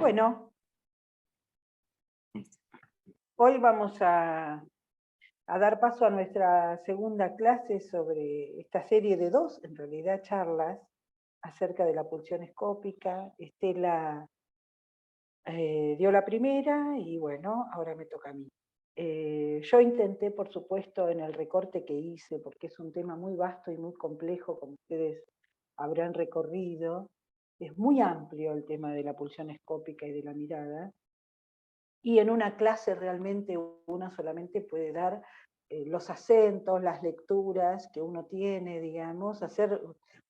Bueno, hoy vamos a dar paso a nuestra segunda clase sobre esta serie de dos, en realidad, charlas acerca de la pulsión escópica. Estela dio la primera y bueno, ahora me toca a mí. Yo intenté, por supuesto, en el recorte que hice, porque es un tema muy vasto y muy complejo, como ustedes habrán recorrido, es muy amplio el tema de la pulsión escópica y de la mirada, y en una clase realmente uno solamente puede dar los acentos, las lecturas que uno tiene, digamos, hacer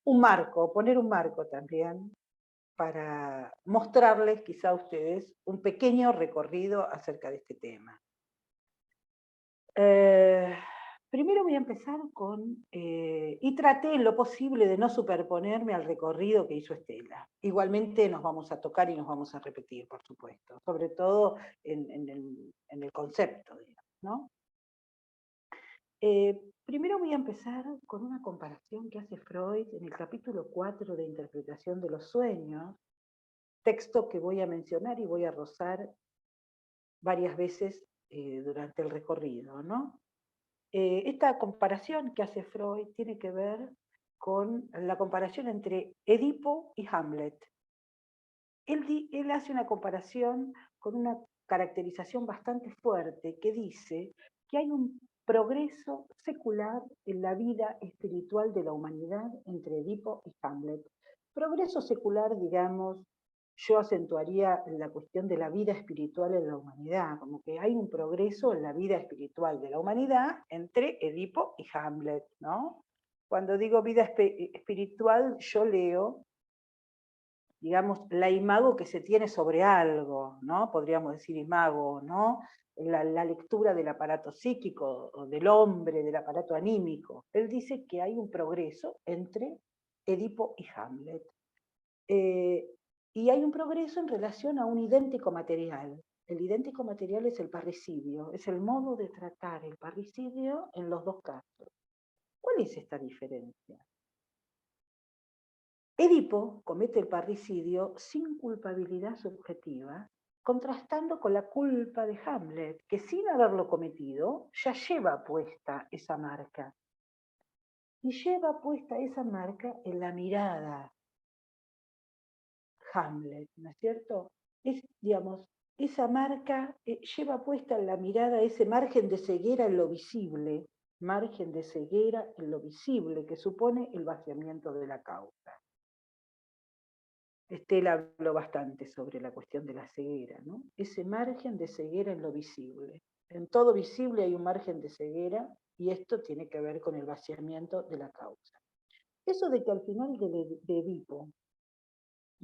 un marco, poner un marco también, para mostrarles quizá a ustedes un pequeño recorrido acerca de este tema. Primero voy a empezar con, y traté en lo posible de no superponerme al recorrido que hizo Estela. Igualmente nos vamos a tocar y nos vamos a repetir, por supuesto, sobre todo en el concepto, digamos, ¿no? Primero voy a empezar con una comparación que hace Freud en el capítulo 4 de Interpretación de los Sueños, texto que voy a mencionar y voy a rozar varias veces durante el recorrido, ¿no? Esta comparación que hace Freud tiene que ver con la comparación entre Edipo y Hamlet. Él hace una comparación con una caracterización bastante fuerte que dice que hay un progreso secular en la vida espiritual de la humanidad entre Edipo y Hamlet. Progreso secular, digamos, yo acentuaría la cuestión de la vida espiritual en la humanidad, como que hay un progreso en la vida espiritual de la humanidad entre Edipo y Hamlet, ¿no? Cuando digo vida espiritual, yo leo, digamos, la imago que se tiene sobre algo, ¿no? Podríamos decir imago, ¿no? La lectura del aparato psíquico, o del hombre, del aparato anímico. Él dice que hay un progreso entre Edipo y Hamlet. Y hay un progreso en relación a un idéntico material. El idéntico material es el parricidio, es el modo de tratar el parricidio en los dos casos. ¿Cuál es esta diferencia? Edipo comete el parricidio sin culpabilidad subjetiva, contrastando con la culpa de Hamlet, que sin haberlo cometido ya lleva puesta esa marca. Y lleva puesta esa marca en la mirada. Hamlet, ¿no es cierto? Es, digamos, esa marca lleva puesta en la mirada ese margen de ceguera en lo visible, margen de ceguera en lo visible, que supone el vaciamiento de la causa. Estela habló bastante sobre la cuestión de la ceguera, ¿no? Ese margen de ceguera en lo visible. En todo visible hay un margen de ceguera y esto tiene que ver con el vaciamiento de la causa. Eso de que al final de Edipo,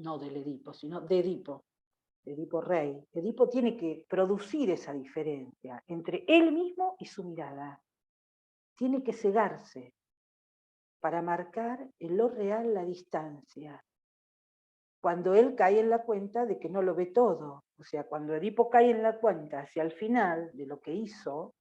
no del Edipo, sino de Edipo Rey, Edipo tiene que producir esa diferencia entre él mismo y su mirada. Tiene que cegarse para marcar en lo real la distancia. Cuando él cae en la cuenta de que no lo ve todo, o sea, cuando Edipo cae en la cuenta hacia el final de lo que hizo,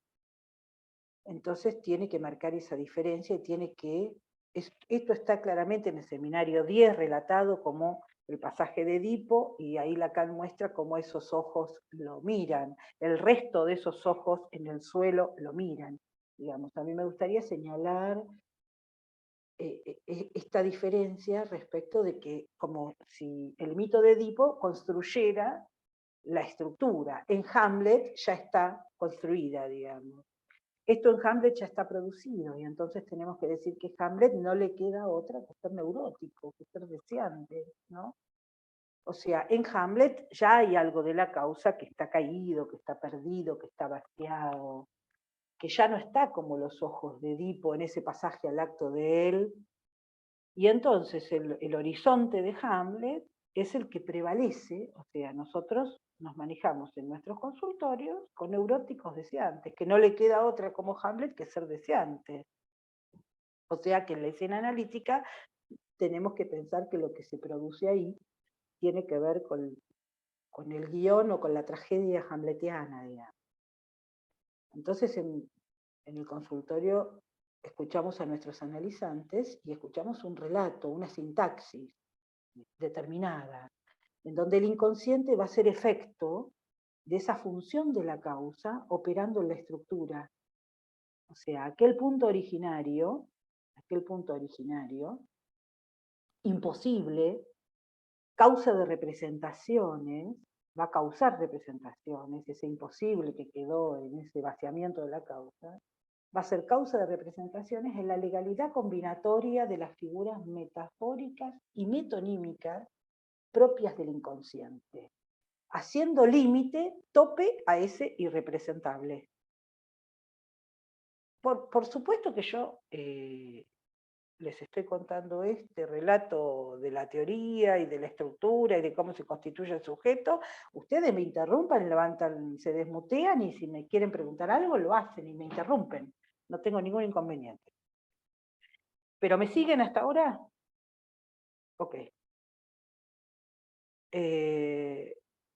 entonces tiene que marcar esa diferencia y tiene que, esto está claramente en el seminario 10 relatado como el pasaje de Edipo, y ahí Lacan muestra cómo esos ojos lo miran, el resto de esos ojos en el suelo lo miran. Digamos, a mí me gustaría señalar esta diferencia respecto de que, como si el mito de Edipo construyera la estructura. En Hamlet ya está construida, digamos. Esto en Hamlet ya está producido, y entonces tenemos que decir que a Hamlet no le queda otra que ser neurótico, que ser deseante, ¿no? O sea, en Hamlet ya hay algo de la causa que está caído, que está perdido, que está vaciado, que ya no está como los ojos de Edipo en ese pasaje al acto de él. Y entonces el horizonte de Hamlet es el que prevalece, o sea, nosotros nos manejamos en nuestros consultorios con neuróticos deseantes, que no le queda otra como Hamlet que ser deseantes. O sea que en la escena analítica tenemos que pensar que lo que se produce ahí tiene que ver con el guión o con la tragedia hamletiana, digamos. Entonces en el consultorio escuchamos a nuestros analizantes y escuchamos un relato, una sintaxis determinada. en donde el inconsciente va a ser efecto de esa función de la causa operando en la estructura. O sea, aquel punto originario, imposible, causa de representaciones, va a causar representaciones, ese imposible que quedó en ese vaciamiento de la causa, va a ser causa de representaciones en la legalidad combinatoria de las figuras metafóricas y metonímicas propias del inconsciente, haciendo límite, tope a ese irrepresentable. Por supuesto que yo les estoy contando este relato de la teoría y de la estructura y de cómo se constituye el sujeto. Ustedes me interrumpan, levantan, se desmutean y si me quieren preguntar algo lo hacen y me interrumpen. No tengo ningún inconveniente. ¿Pero me siguen hasta ahora? Ok.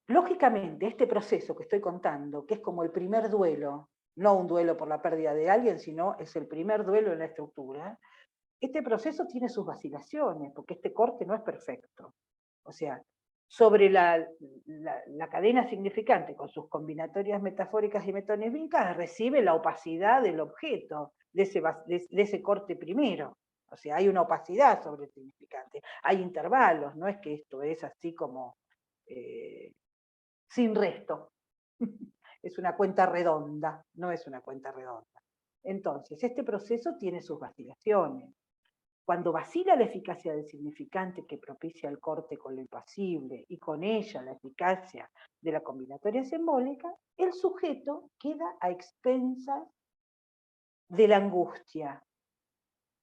Lógicamente, este proceso que estoy contando, que es como el primer duelo, no un duelo por la pérdida de alguien, sino es el primer duelo en la estructura, este proceso tiene sus vacilaciones, porque este corte no es perfecto. O sea, sobre la cadena significante, con sus combinatorias metafóricas y metonímicas, recibe la opacidad del objeto, de ese corte primero. O sea, hay una opacidad sobre el significante. Hay intervalos, no es que esto es así como sin resto. Es una cuenta redonda, no es una cuenta redonda. Entonces, este proceso tiene sus vacilaciones. Cuando vacila la eficacia del significante que propicia el corte con lo impasible y con ella la eficacia de la combinatoria simbólica, el sujeto queda a expensas de la angustia.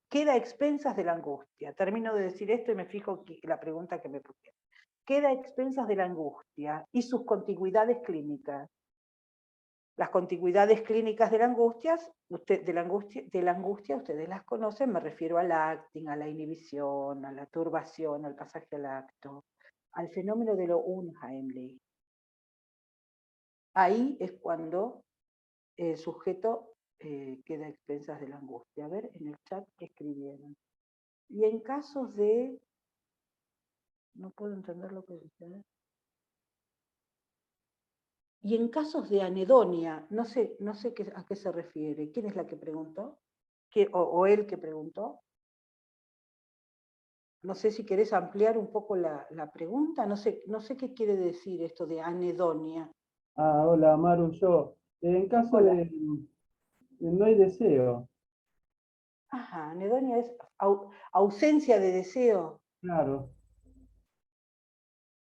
Queda a expensas de la angustia. Termino de decir esto y me fijo que la pregunta que me pusieron. Queda a expensas de la angustia y sus contigüidades clínicas. Las contigüidades clínicas de la angustia, ustedes las conocen, me refiero al acting, a la inhibición, a la turbación, al pasaje al acto, al fenómeno de lo unheimlich. Ahí es cuando el sujeto queda a expensas de la angustia. A ver, en el chat que escribieron. Y en casos de... No puedo entender lo que dice. Y en casos de anedonia, no sé a qué se refiere. ¿Quién es la que preguntó? ¿O él que preguntó? No sé si querés ampliar un poco la pregunta. No sé qué quiere decir esto de anedonia. Ah, hola, Maru, yo. En caso Hola. de no hay deseo, Ajá, anedonia es ausencia de deseo, claro.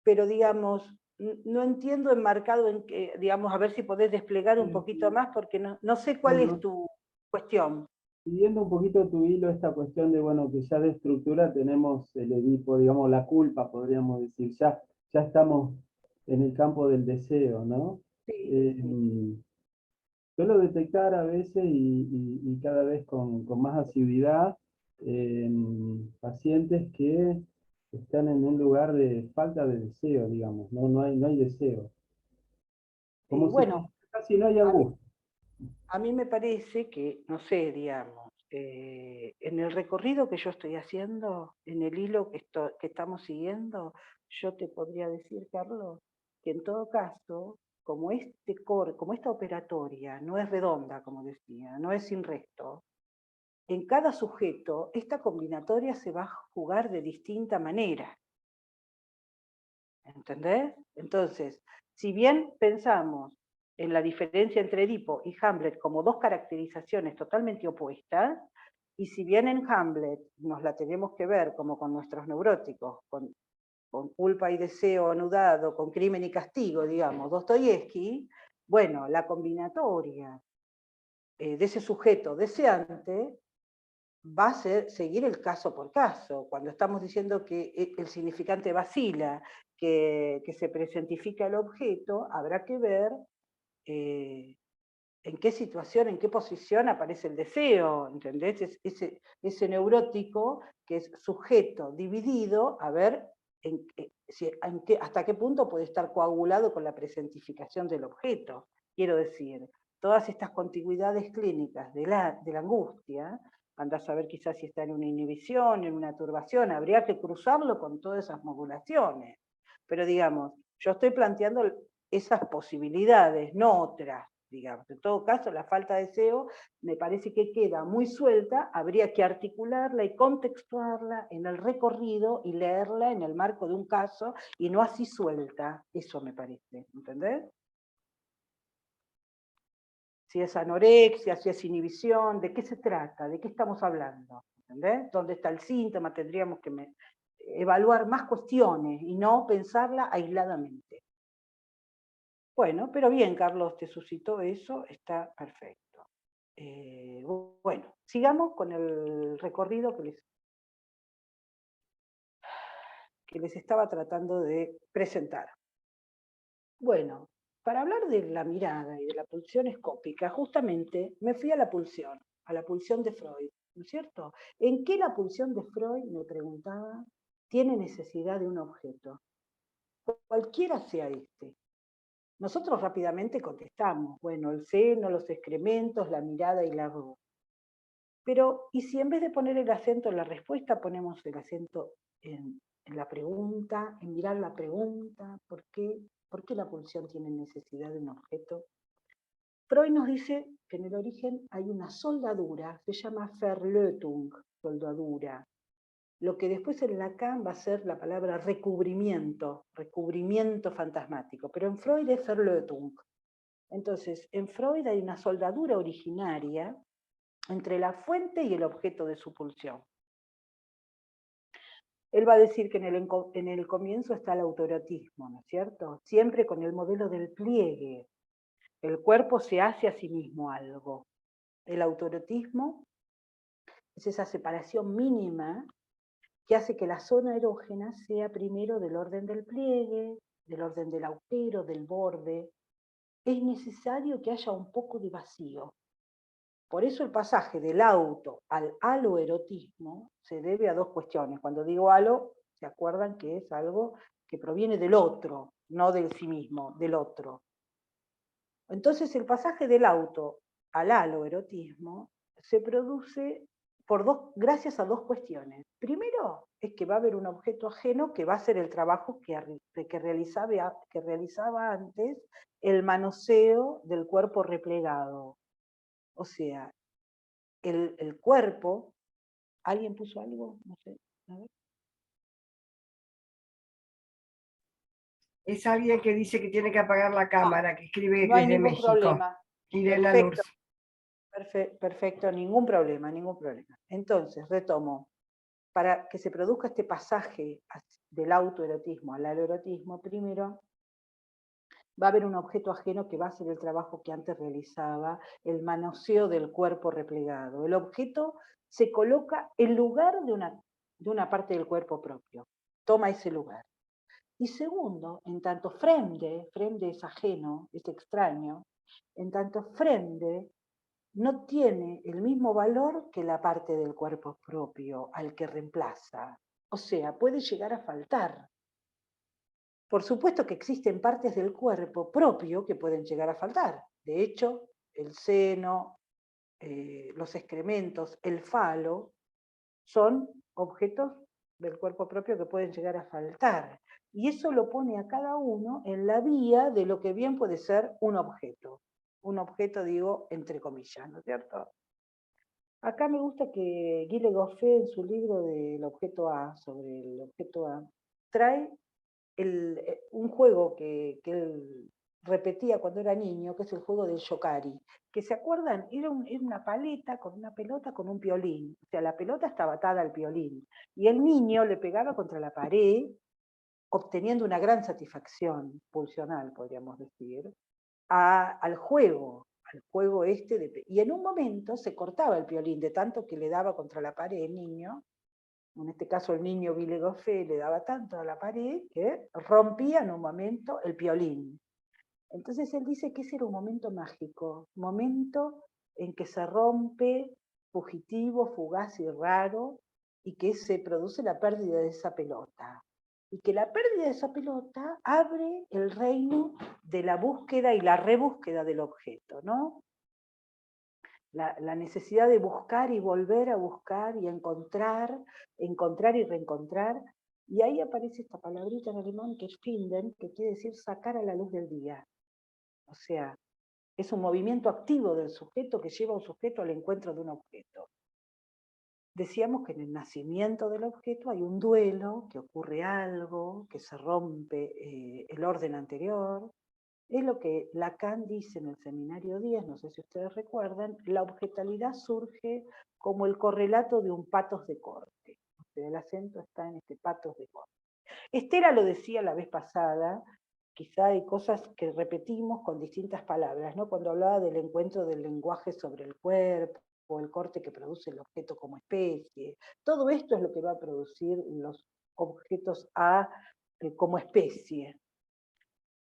pero digamos, no entiendo enmarcado en que, digamos, a ver si podés desplegar un poquito más, porque no sé cuál es Bueno, tu cuestión. siguiendo un poquito tu hilo, esta cuestión de, bueno, que ya de estructura tenemos el Edipo, digamos, la culpa, podríamos decir, ya estamos en el campo del deseo, ¿no? Sí, Eh, sí. Suelo detectar a veces y cada vez con más asiduidad en pacientes que están en un lugar de falta de deseo, digamos, no hay deseo. Como si Bueno, casi no hay a mí, angustia. a mí me parece que, no sé, digamos, en el recorrido que yo estoy haciendo, en el hilo que estamos siguiendo, yo te podría decir, Carlos, que en todo caso, como esta operatoria no es redonda, como decía, no es sin resto, en cada sujeto esta combinatoria se va a jugar de distinta manera. ¿Entendés? Entonces, si bien pensamos en la diferencia entre Edipo y Hamlet como dos caracterizaciones totalmente opuestas, y si bien en Hamlet nos la tenemos que ver como con nuestros neuróticos, con culpa y deseo anudado, con crimen y castigo, digamos, Dostoyevsky, bueno, la combinatoria de ese sujeto deseante va a seguir el caso por caso. Cuando estamos diciendo que el significante vacila, que se presentifica el objeto, habrá que ver en qué situación, en qué posición aparece el deseo, ¿entendés? Ese neurótico que es sujeto dividido, a ver hasta qué punto puede estar coagulado con la presentificación del objeto. Quiero decir, todas estas contigüidades clínicas de la angustia, andás a ver quizás si está en una inhibición, en una turbación, habría que cruzarlo con todas esas modulaciones. pero digamos, yo estoy planteando esas posibilidades, no otras, digamos. En todo caso, la falta de deseo me parece que queda muy suelta, habría que articularla y contextuarla en el recorrido y leerla en el marco de un caso, y no así suelta, eso me parece, ¿entendés? Si es anorexia, si es inhibición, ¿de qué se trata? ¿De qué estamos hablando? ¿Entendés? ¿Dónde está el síntoma? Tendríamos que evaluar más cuestiones y no pensarla aisladamente. Bueno, pero bien, Carlos, te suscitó eso, está perfecto. Bueno, sigamos con el recorrido que les estaba tratando de presentar. Bueno, para hablar de la mirada y de la pulsión escópica, justamente me fui a la pulsión de Freud, ¿no es cierto? ¿En qué la pulsión de Freud, me preguntaba, tiene necesidad de un objeto? Cualquiera sea este. Nosotros rápidamente contestamos, bueno, el seno, los excrementos, la mirada y la voz. Pero, ¿y si en vez de poner el acento en la respuesta, ponemos el acento en la pregunta, en mirar la pregunta? ¿Por qué la pulsión tiene necesidad de un objeto? Freud nos dice que en el origen hay una soldadura, se llama Verlötung, soldadura. Lo que después en Lacan va a ser la palabra recubrimiento fantasmático, pero en Freud es Verlötung. Entonces, en Freud hay una soldadura originaria entre la fuente y el objeto de su pulsión. Él va a decir que en el comienzo está el autoerotismo, ¿no es cierto? Siempre con el modelo del pliegue. El cuerpo se hace a sí mismo algo. El autoerotismo es esa separación mínima que hace que la zona erógena sea primero del orden del pliegue, del orden del agujero, del borde. Es necesario que haya un poco de vacío. Por eso el pasaje del auto al aloerotismo se debe a dos cuestiones. Cuando digo alo, se acuerdan que es algo que proviene del otro, no del sí mismo, del otro. Entonces el pasaje del auto al aloerotismo se produce gracias a dos cuestiones. Primero, es que va a haber un objeto ajeno que va a hacer el trabajo que realizaba antes el manoseo del cuerpo replegado. O sea, el cuerpo, ¿alguien puso algo? No sé, a ver. Es alguien que dice que tiene que apagar la cámara, que escribe No hay desde ningún México. problema. Irena Perfecto, Lurs. perfecto, ningún problema. Entonces, retomo. Para que se produzca este pasaje del autoerotismo al aloerotismo, primero va a haber un objeto ajeno que va a hacer el trabajo que antes realizaba, el manoseo del cuerpo replegado. El objeto se coloca en lugar de una parte del cuerpo propio, toma ese lugar. Y segundo, en tanto fremde es ajeno, es extraño, en tanto fremde no tiene el mismo valor que la parte del cuerpo propio al que reemplaza. O sea, puede llegar a faltar. Por supuesto que existen partes del cuerpo propio que pueden llegar a faltar. De hecho, el seno, los excrementos, el falo, son objetos del cuerpo propio que pueden llegar a faltar. Y eso lo pone a cada uno en la vía de lo que bien puede ser un objeto. Un objeto, digo, entre comillas, ¿no es cierto? Acá me gusta que Guy Goffet en su libro del objeto A, sobre el objeto A, trae un juego que él repetía cuando era niño, que es el juego del yokari, que se acuerdan, era una paleta con una pelota con un piolín, o sea, la pelota estaba atada al piolín, y el niño le pegaba contra la pared, obteniendo una gran satisfacción pulsional, podríamos decir, al juego y en un momento se cortaba el piolín, de tanto que le daba contra la pared el niño, en este caso el niño Ville Goffet le daba tanto a la pared que rompía en un momento el piolín. Entonces él dice que ese era un momento mágico, momento en que se rompe, fugitivo, fugaz y raro, y que se produce la pérdida de esa pelota. Y que la pérdida de esa pelota abre el reino de la búsqueda y la rebúsqueda del objeto, ¿no? La necesidad de buscar y volver a buscar y encontrar y reencontrar Y ahí aparece esta palabrita en alemán que es finden, que quiere decir sacar a la luz del día. O sea, es un movimiento activo del sujeto que lleva a un sujeto al encuentro de un objeto. Decíamos que en el nacimiento del objeto hay un duelo, que ocurre algo, que se rompe el orden anterior. Es lo que Lacan dice en el seminario 10, no sé si ustedes recuerdan, la objetalidad surge como el correlato de un patos de corte. O sea, el acento está en este patos de corte. Estela lo decía la vez pasada, quizá hay cosas que repetimos con distintas palabras, ¿no? Cuando hablaba del encuentro del lenguaje sobre el cuerpo, o el corte que produce el objeto como especie. Todo esto es lo que va a producir los objetos como especie.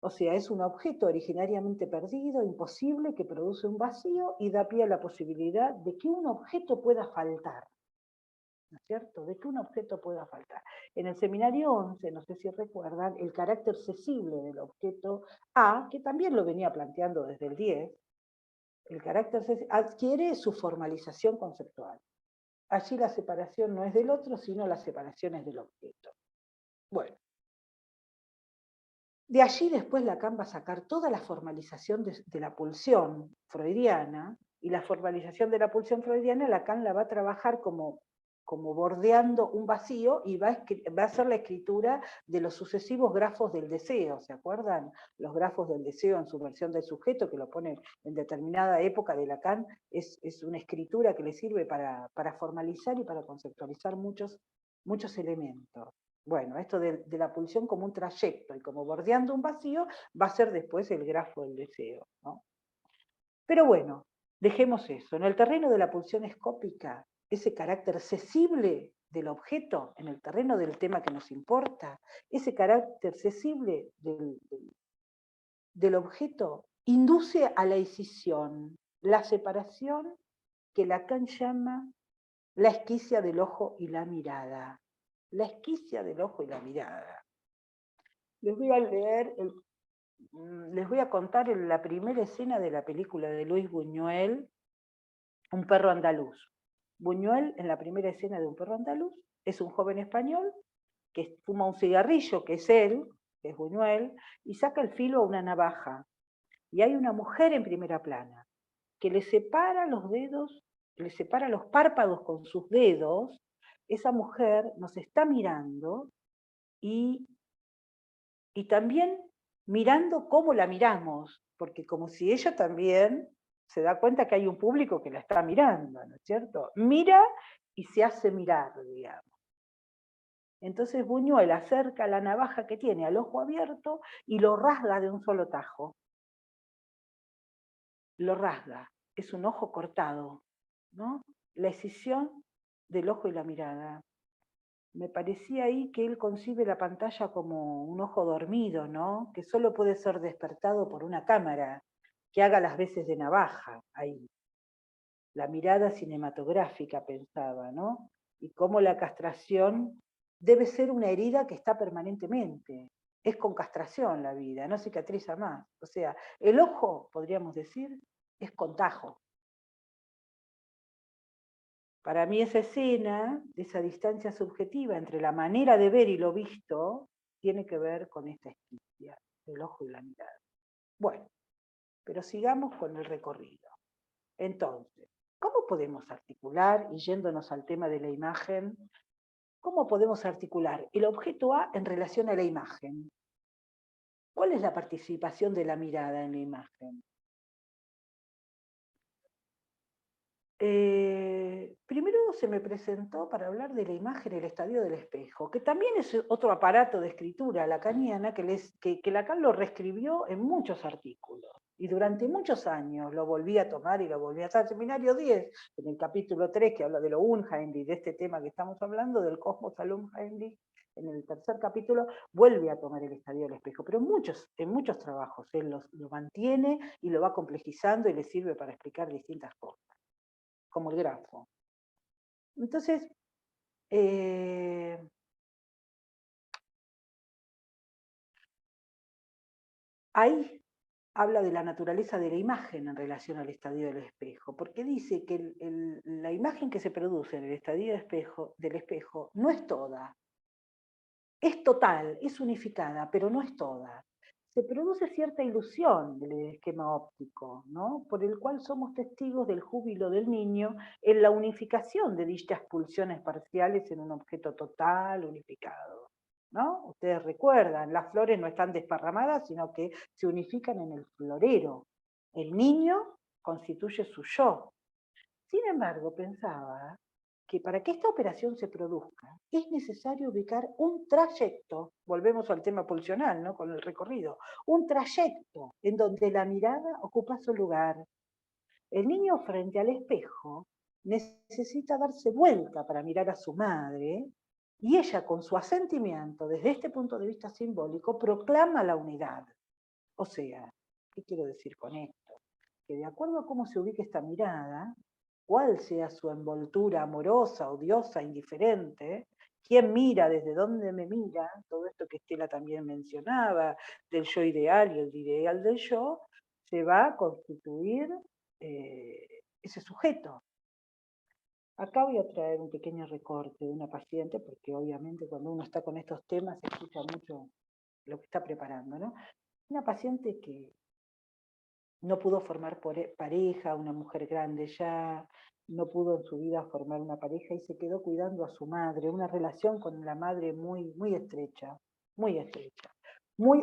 O sea, es un objeto originariamente perdido, imposible, que produce un vacío y da pie a la posibilidad de que un objeto pueda faltar. ¿No es cierto? De que un objeto pueda faltar. En el seminario 11, no sé si recuerdan, el carácter cesible del objeto A, que también lo venía planteando desde el 10, el carácter adquiere su formalización conceptual. Allí la separación no es del otro, sino la separación es del objeto. Bueno. De allí después Lacan va a sacar toda la formalización de la pulsión freudiana, y la formalización de la pulsión freudiana Lacan la va a trabajar como bordeando un vacío y va a hacer la escritura de los sucesivos grafos del deseo, ¿se acuerdan? Los grafos del deseo en su versión del sujeto, que lo pone en determinada época de Lacan, es una escritura que le sirve para formalizar y para conceptualizar muchos elementos. Bueno, esto de la pulsión como un trayecto y como bordeando un vacío va a ser después el grafo del deseo, ¿no? Pero bueno, dejemos eso. En el terreno de la pulsión escópica, ese carácter cesible del objeto, en el terreno del tema que nos importa, ese carácter cesible del objeto induce a la escisión, la separación que Lacan llama la esquicia del ojo y la mirada. La esquicia del ojo y la mirada. Les voy a leer, les voy a contar la primera escena de la película de Luis Buñuel, Un perro andaluz. Buñuel, en la primera escena de Un perro andaluz, es un joven español que fuma un cigarrillo, que es él, que es Buñuel, y saca el filo a una navaja. Y hay una mujer en primera plana que le separa los dedos, le separa los párpados con sus dedos. Esa mujer nos está mirando y también mirando cómo la miramos, porque como si ella también se da cuenta que hay un público que la está mirando, ¿no es cierto? Mira y se hace mirar, digamos. Entonces Buñuel acerca la navaja que tiene al ojo abierto y lo rasga de un solo tajo. Lo rasga, es un ojo cortado, ¿no? La escisión del ojo y la mirada. Me parecía ahí que él concibe la pantalla como un ojo dormido, ¿no? Que solo puede ser despertado por una cámara, que haga las veces de navaja ahí. La mirada cinematográfica, pensaba, ¿no? Y cómo la castración debe ser una herida que está permanentemente. Es con castración la vida, no cicatriza más. O sea, el ojo, podríamos decir, es contagio. Para mí esa escena, esa distancia subjetiva entre la manera de ver y lo visto, tiene que ver con esta esquicia del ojo y la mirada. Bueno, pero sigamos con el recorrido. Entonces, ¿cómo podemos articular, y yéndonos al tema de la imagen, cómo podemos articular el objeto A en relación a la imagen? ¿Cuál es la participación de la mirada en la imagen? Primero se me presentó para hablar de la imagen el estadio del espejo, que también es otro aparato de escritura lacaniana que Lacan lo reescribió en muchos artículos. Y durante muchos años lo volví a tomar y lo volví a hacer. Seminario 10, en el capítulo 3, que habla de lo Unheimlich, de este tema que estamos hablando, del cosmos al Unheimlich, en el tercer capítulo, vuelve a tomar el estadio del espejo. Pero en muchos trabajos él lo mantiene y lo va complejizando y le sirve para explicar distintas cosas, como el grafo. Entonces, ahí habla de la naturaleza de la imagen en relación al estadio del espejo, porque dice que la imagen que se produce en el estadio del espejo no es toda, es total, es unificada, pero no es toda. Se produce cierta ilusión del esquema óptico, ¿no? Por el cual somos testigos del júbilo del niño en la unificación de dichas pulsiones parciales en un objeto total, unificado, ¿no? Ustedes recuerdan, las flores no están desparramadas, sino que se unifican en el florero. El niño constituye su yo. Sin embargo, pensaba que para que esta operación se produzca, es necesario ubicar un trayecto, volvemos al tema pulsional, ¿no? Con el recorrido, un trayecto en donde la mirada ocupa su lugar. El niño frente al espejo necesita darse vuelta para mirar a su madre, y ella, con su asentimiento, desde este punto de vista simbólico, proclama la unidad. O sea, ¿qué quiero decir con esto? Que de acuerdo a cómo se ubique esta mirada, cuál sea su envoltura amorosa, odiosa, indiferente, quién mira, desde dónde me mira, todo esto que Estela también mencionaba, del yo ideal y el ideal del yo, se va a constituir ese sujeto. Acá voy a traer un pequeño recorte de una paciente, porque obviamente cuando uno está con estos temas se escucha mucho lo que está preparando, ¿no? Una paciente que no pudo formar pareja, una mujer grande ya, no pudo en su vida formar una pareja y se quedó cuidando a su madre, una relación con la madre muy, muy estrecha, muy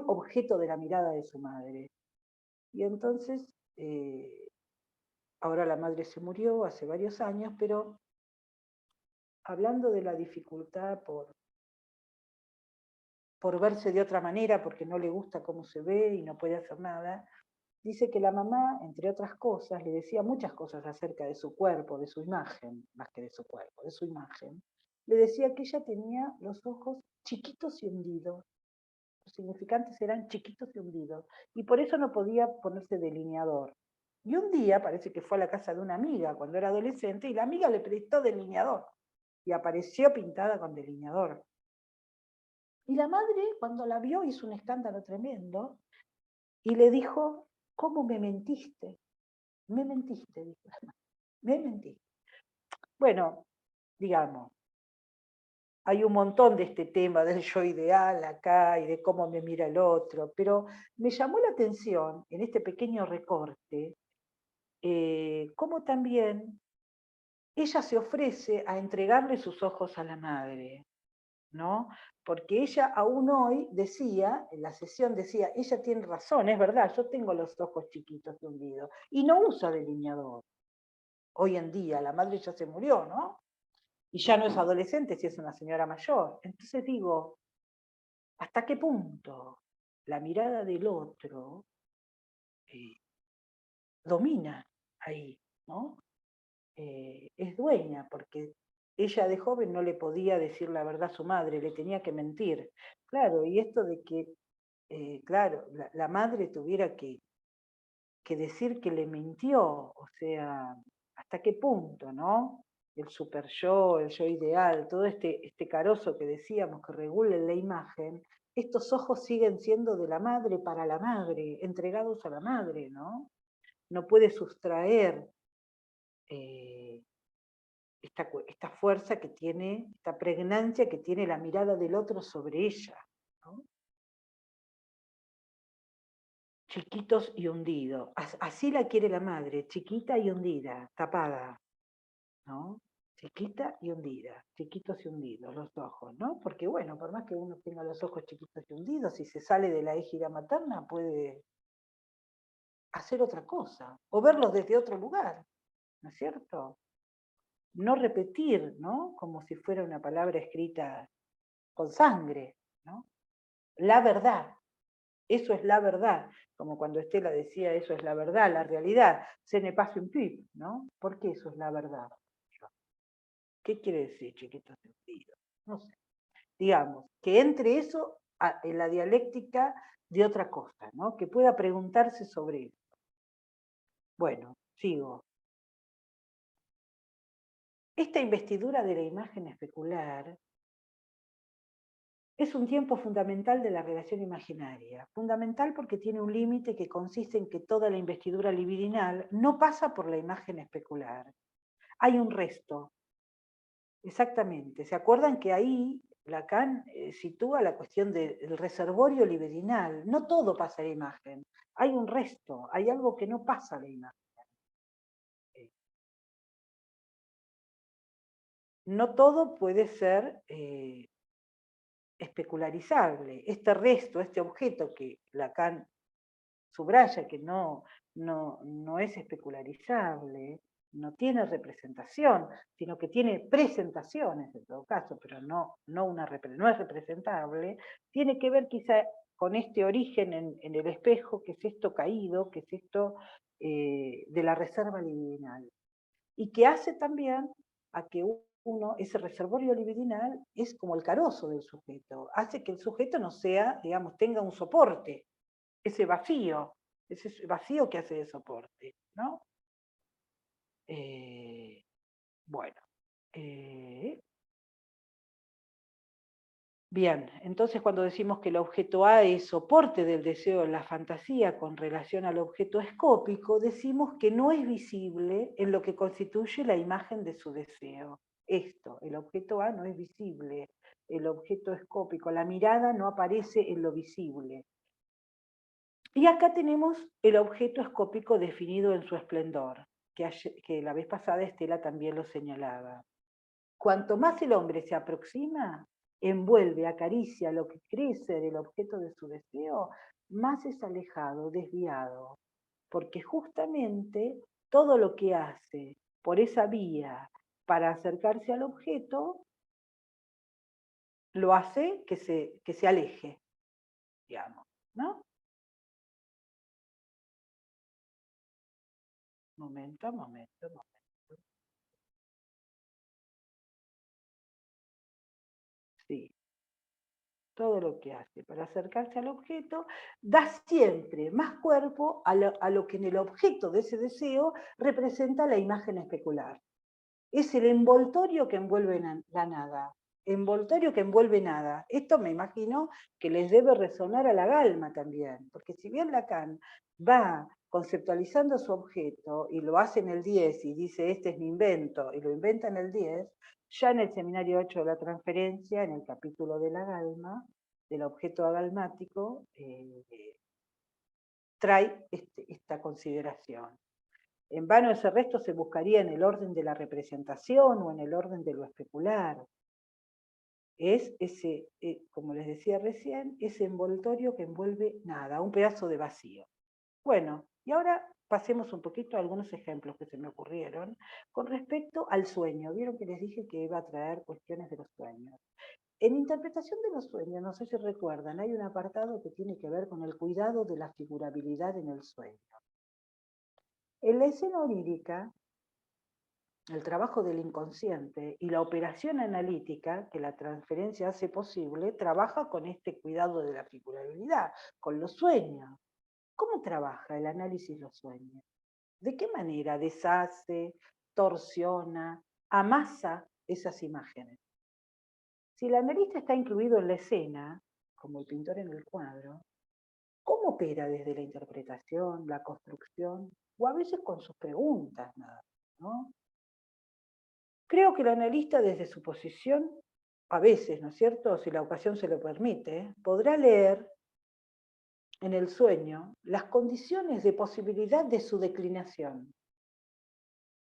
objeto de la mirada de su madre. Y entonces, ahora la madre se murió hace varios años, pero hablando de la dificultad por verse de otra manera, porque no le gusta cómo se ve y no puede hacer nada, dice que la mamá, entre otras cosas, le decía muchas cosas acerca de su cuerpo, de su imagen, más que de su cuerpo, de su imagen. Le decía que ella tenía los ojos chiquitos y hundidos. Los significantes eran chiquitos y hundidos. Y por eso no podía ponerse delineador. Y un día parece que fue a la casa de una amiga cuando era adolescente y la amiga le prestó delineador. Y apareció pintada con delineador. Y la madre, cuando la vio, hizo un escándalo tremendo y le dijo: ¿cómo me mentiste? Me mentiste, dijo la madre, me mentiste. Bueno, digamos, hay un montón de este tema del yo ideal acá y de cómo me mira el otro, pero me llamó la atención en este pequeño recorte cómo también ella se ofrece a entregarle sus ojos a la madre, ¿no? Porque ella aún hoy decía, en la sesión decía, ella tiene razón, es verdad, yo tengo los ojos chiquitos y hundidos, y no usa delineador. Hoy en día, la madre ya se murió, ¿no? Y ya no es adolescente, si es una señora mayor. Entonces digo, ¿hasta qué punto la mirada del otro domina ahí, ¿no? Es dueña, porque ella de joven no le podía decir la verdad a su madre, le tenía que mentir. Claro, y esto de que, claro, la madre tuviera que decir que le mintió, o sea, ¿hasta qué punto, no? El super yo, el yo ideal, todo este carozo que decíamos que regula la imagen, estos ojos siguen siendo de la madre para la madre, entregados a la madre, ¿no? No puede sustraer esta fuerza que tiene, esta pregnancia que tiene la mirada del otro sobre ella, ¿no? Chiquitos y hundidos. Así la quiere la madre, chiquita y hundida, tapada, ¿no? Chiquita y hundida, chiquitos y hundidos los ojos, ¿no? Porque bueno, por más que uno tenga los ojos chiquitos y hundidos, si se sale de la égida materna puede hacer otra cosa, o verlos desde otro lugar, ¿no es cierto? No repetir, ¿no? Como si fuera una palabra escrita con sangre, ¿no? La verdad, eso es la verdad, como cuando Estela decía, eso es la verdad, la realidad, se ne passe un pip, ¿no? ¿Por qué eso es la verdad? ¿Qué quiere decir, chiquito sentido? No sé. Digamos, que entre eso en la dialéctica de otra cosa, ¿no? Que pueda preguntarse sobre eso. Bueno, sigo. Esta investidura de la imagen especular es un tiempo fundamental de la relación imaginaria. Fundamental porque tiene un límite que consiste en que toda la investidura libidinal no pasa por la imagen especular. Hay un resto. Exactamente. ¿Se acuerdan que ahí Lacan sitúa la cuestión del reservorio libidinal. No todo pasa a la imagen. Hay un resto, hay algo que no pasa a la imagen. No todo puede ser especularizable. Este resto, este objeto que Lacan subraya que no es especularizable, no tiene representación, sino que tiene presentaciones en todo caso, pero no es representable, tiene que ver quizá con este origen en el espejo, que es esto caído, que es esto de la reserva libidinal, y que hace también a que ese reservorio libidinal es como el carozo del sujeto, hace que el sujeto no sea, digamos, tenga un soporte, ese vacío que hace de soporte, ¿no? Bueno. Bien, entonces cuando decimos que el objeto A es soporte del deseo en la fantasía con relación al objeto escópico, decimos que no es visible en lo que constituye la imagen de su deseo. Esto, el objeto A no es visible, el objeto escópico, la mirada no aparece en lo visible. Y acá tenemos el objeto escópico definido en su esplendor, que la vez pasada Estela también lo señalaba. Cuanto más el hombre se aproxima, envuelve, acaricia lo que crece del objeto de su deseo, más es alejado, desviado, porque justamente todo lo que hace por esa vía para acercarse al objeto, lo hace que se aleje, digamos, ¿no? Momento. Sí, todo lo que hace para acercarse al objeto da siempre más cuerpo a lo que en el objeto de ese deseo representa la imagen especular. Es el envoltorio que envuelve la nada. Envoltorio que envuelve nada. Esto me imagino que les debe resonar a la Galma también, porque si bien Lacan va conceptualizando su objeto y lo hace en el 10 y dice este es mi invento y lo inventa en el 10, ya en el seminario 8 de la transferencia, en el capítulo de la Galma, del objeto agalmático, trae esta consideración. En vano ese resto se buscaría en el orden de la representación o en el orden de lo especular. Es ese, como les decía recién, ese envoltorio que envuelve nada, un pedazo de vacío. Bueno, y ahora pasemos un poquito a algunos ejemplos que se me ocurrieron con respecto al sueño. Vieron que les dije que iba a traer cuestiones de los sueños. En interpretación de los sueños, no sé si recuerdan, hay un apartado que tiene que ver con el cuidado de la figurabilidad en el sueño. En la escena onírica, el trabajo del inconsciente y la operación analítica que la transferencia hace posible, trabaja con este cuidado de la figurabilidad, con los sueños. ¿Cómo trabaja el análisis de los sueños? ¿De qué manera deshace, torsiona, amasa esas imágenes? Si el analista está incluido en la escena, como el pintor en el cuadro, ¿cómo opera desde la interpretación, la construcción, o a veces con sus preguntas, nada, ¿no? Creo que el analista desde su posición, a veces, ¿no es cierto?, si la ocasión se lo permite, podrá leer en el sueño las condiciones de posibilidad de su declinación,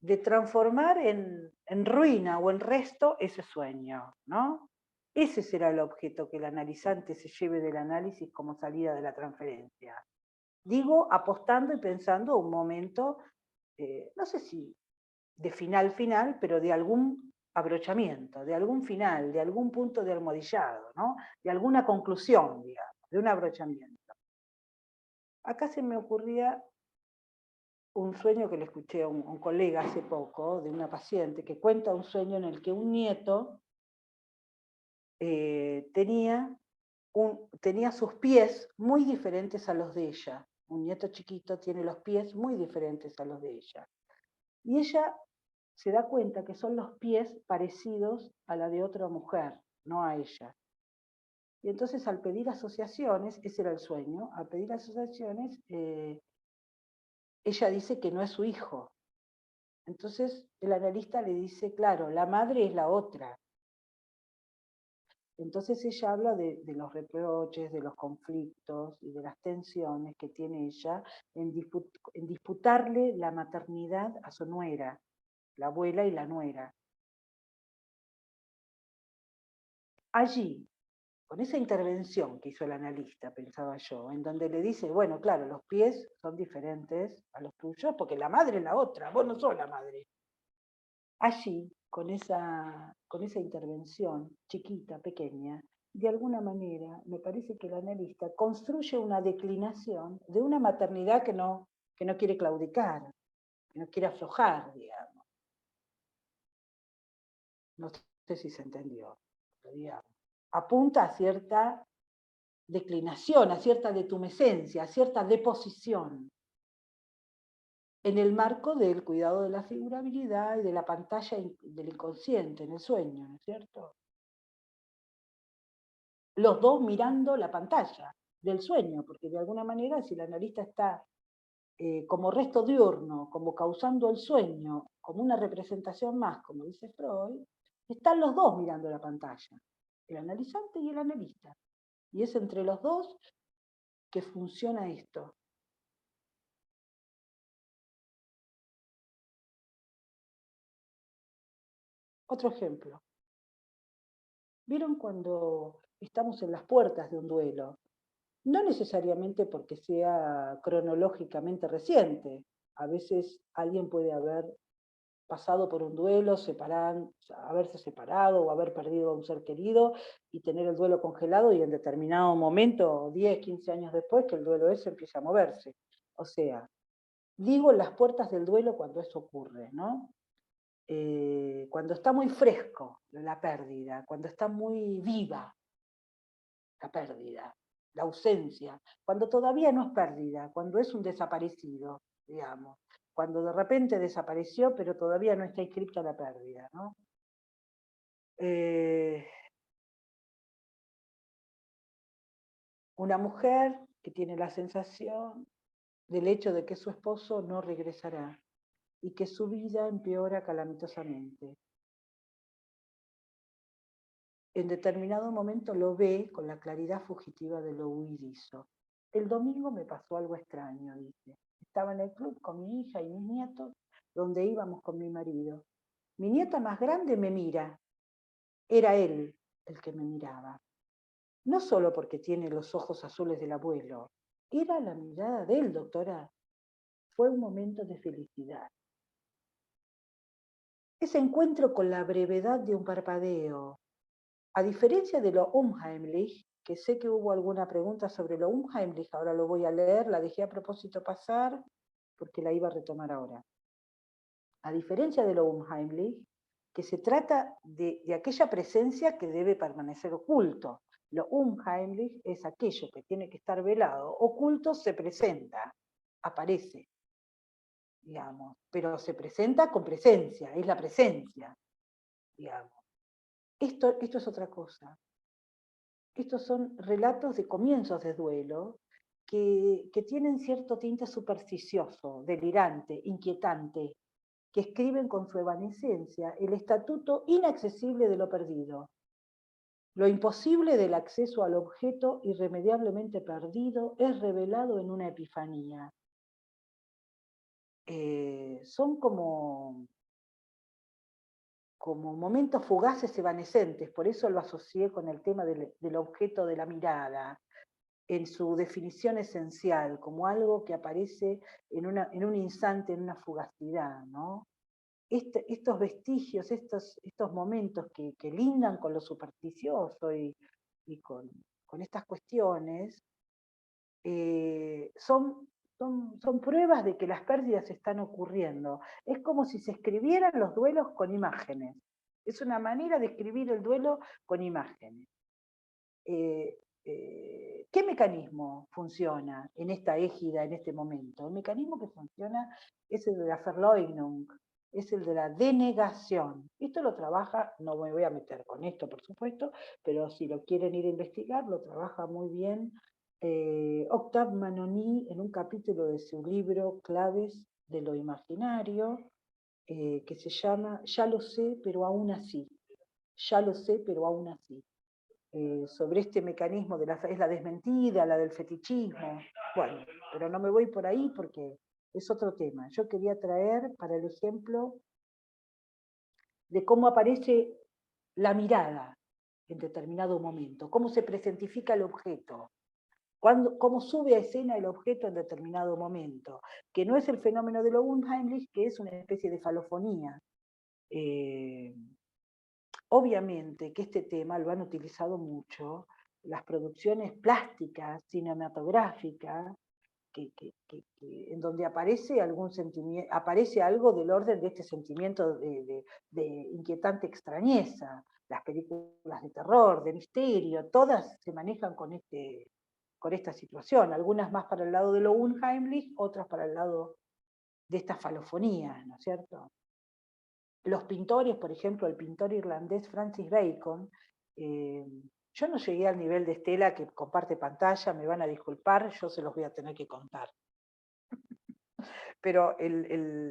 de transformar en ruina o en resto ese sueño, ¿no? Ese será el objeto que el analizante se lleve del análisis como salida de la transferencia. Digo, apostando y pensando un momento, no sé si de final, pero de algún abrochamiento, de algún final, de algún punto de almohadillado, ¿no? De alguna conclusión, digamos, de un abrochamiento. Acá se me ocurría un sueño que le escuché a un colega hace poco, de una paciente, que cuenta un sueño en el que un nieto tenía sus pies muy diferentes a los de ella. Un nieto chiquito tiene los pies muy diferentes a los de ella. Y ella se da cuenta que son los pies parecidos a la de otra mujer, no a ella. Y entonces al pedir asociaciones, ese era el sueño, al pedir asociaciones, ella dice que no es su hijo. Entonces el analista le dice, claro, la madre es la otra. Entonces ella habla de los reproches, de los conflictos y de las tensiones que tiene ella en disputarle la maternidad a su nuera, la abuela y la nuera. Allí, con esa intervención que hizo el analista, pensaba yo, en donde le dice, bueno, claro, los pies son diferentes a los tuyos, porque la madre es la otra, vos no sos la madre. Allí, con esa intervención chiquita, pequeña, de alguna manera, me parece que el analista construye una declinación de una maternidad que no quiere claudicar, que no quiere aflojar, digamos. No sé si se entendió, pero digamos. Apunta a cierta declinación, a cierta detumescencia, a cierta deposición, en el marco del cuidado de la figurabilidad y de la pantalla del inconsciente, en el sueño, ¿no es cierto? Los dos mirando la pantalla del sueño, porque de alguna manera si el analista está como resto diurno, como causando el sueño, como una representación más, como dice Freud, están los dos mirando la pantalla, el analizante y el analista. Y es entre los dos que funciona esto. Otro ejemplo. ¿Vieron cuando estamos en las puertas de un duelo? No necesariamente porque sea cronológicamente reciente. A veces alguien puede haber pasado por un duelo, haberse separado o haber perdido a un ser querido y tener el duelo congelado y en determinado momento, 10, 15 años después, que el duelo ese empiece a moverse. O sea, digo las puertas del duelo cuando eso ocurre, ¿no? Cuando está muy fresco la pérdida, cuando está muy viva la pérdida, la ausencia, cuando todavía no es pérdida, cuando es un desaparecido, digamos, cuando de repente desapareció pero todavía no está inscripta la pérdida, ¿no? Una mujer que tiene la sensación del hecho de que su esposo no regresará y que su vida empeora calamitosamente. En determinado momento lo ve con la claridad fugitiva de lo huidizo. El domingo me pasó algo extraño, dice. Estaba en el club con mi hija y mis nietos, donde íbamos con mi marido. Mi nieta más grande me mira. Era él el que me miraba. No solo porque tiene los ojos azules del abuelo. Era la mirada de él, doctora. Fue un momento de felicidad. Ese encuentro con la brevedad de un parpadeo, a diferencia de lo unheimlich, que sé que hubo alguna pregunta sobre lo unheimlich, ahora lo voy a leer, la dejé a propósito pasar porque la iba a retomar ahora. A diferencia de lo unheimlich, que se trata de aquella presencia que debe permanecer oculto. Lo unheimlich es aquello que tiene que estar velado, oculto se presenta, aparece, digamos, pero se presenta con presencia, es la presencia, digamos. Esto es otra cosa. Estos son relatos de comienzos de duelo que tienen cierto tinte supersticioso, delirante, inquietante, que escriben con su evanescencia el estatuto inaccesible de lo perdido, lo imposible del acceso al objeto irremediablemente perdido es revelado en una epifanía. Son como momentos fugaces evanescentes, por eso lo asocié con el tema del objeto de la mirada, en su definición esencial, como algo que aparece en un instante, en una fugacidad, ¿no? Estos vestigios, estos momentos que lindan con lo supersticioso y con estas cuestiones, son pruebas de que las pérdidas están ocurriendo. Es como si se escribieran los duelos con imágenes. Es una manera de escribir el duelo con imágenes. ¿Qué mecanismo funciona en esta égida, en este momento? El mecanismo que funciona es el de la Verleugnung, es el de la denegación. Esto lo trabaja, no me voy a meter con esto, por supuesto, pero si lo quieren ir a investigar, lo trabaja muy bien Octave Manoni en un capítulo de su libro Claves de lo Imaginario, que se llama Ya lo sé, pero aún así. Ya lo sé, pero aún así. sobre este mecanismo es la desmentida, la del fetichismo. Bueno, pero no me voy por ahí porque es otro tema. Yo quería traer para el ejemplo de cómo aparece la mirada en determinado momento, cómo se presentifica el objeto, cómo sube a escena el objeto en determinado momento, que no es el fenómeno de lo unheimlich, que es una especie de falofonía. Obviamente que este tema lo han utilizado mucho las producciones plásticas, cinematográficas, en donde aparece algún sentimiento, aparece algo del orden de este sentimiento de inquietante extrañeza. Las películas de terror, de misterio, todas se manejan con esta situación, algunas más para el lado de lo unheimlich, otras para el lado de esta falofonía, ¿no es cierto? Los pintores, por ejemplo, el pintor irlandés Francis Bacon, yo no llegué al nivel de Estela que comparte pantalla, me van a disculpar, yo se los voy a tener que contar. Pero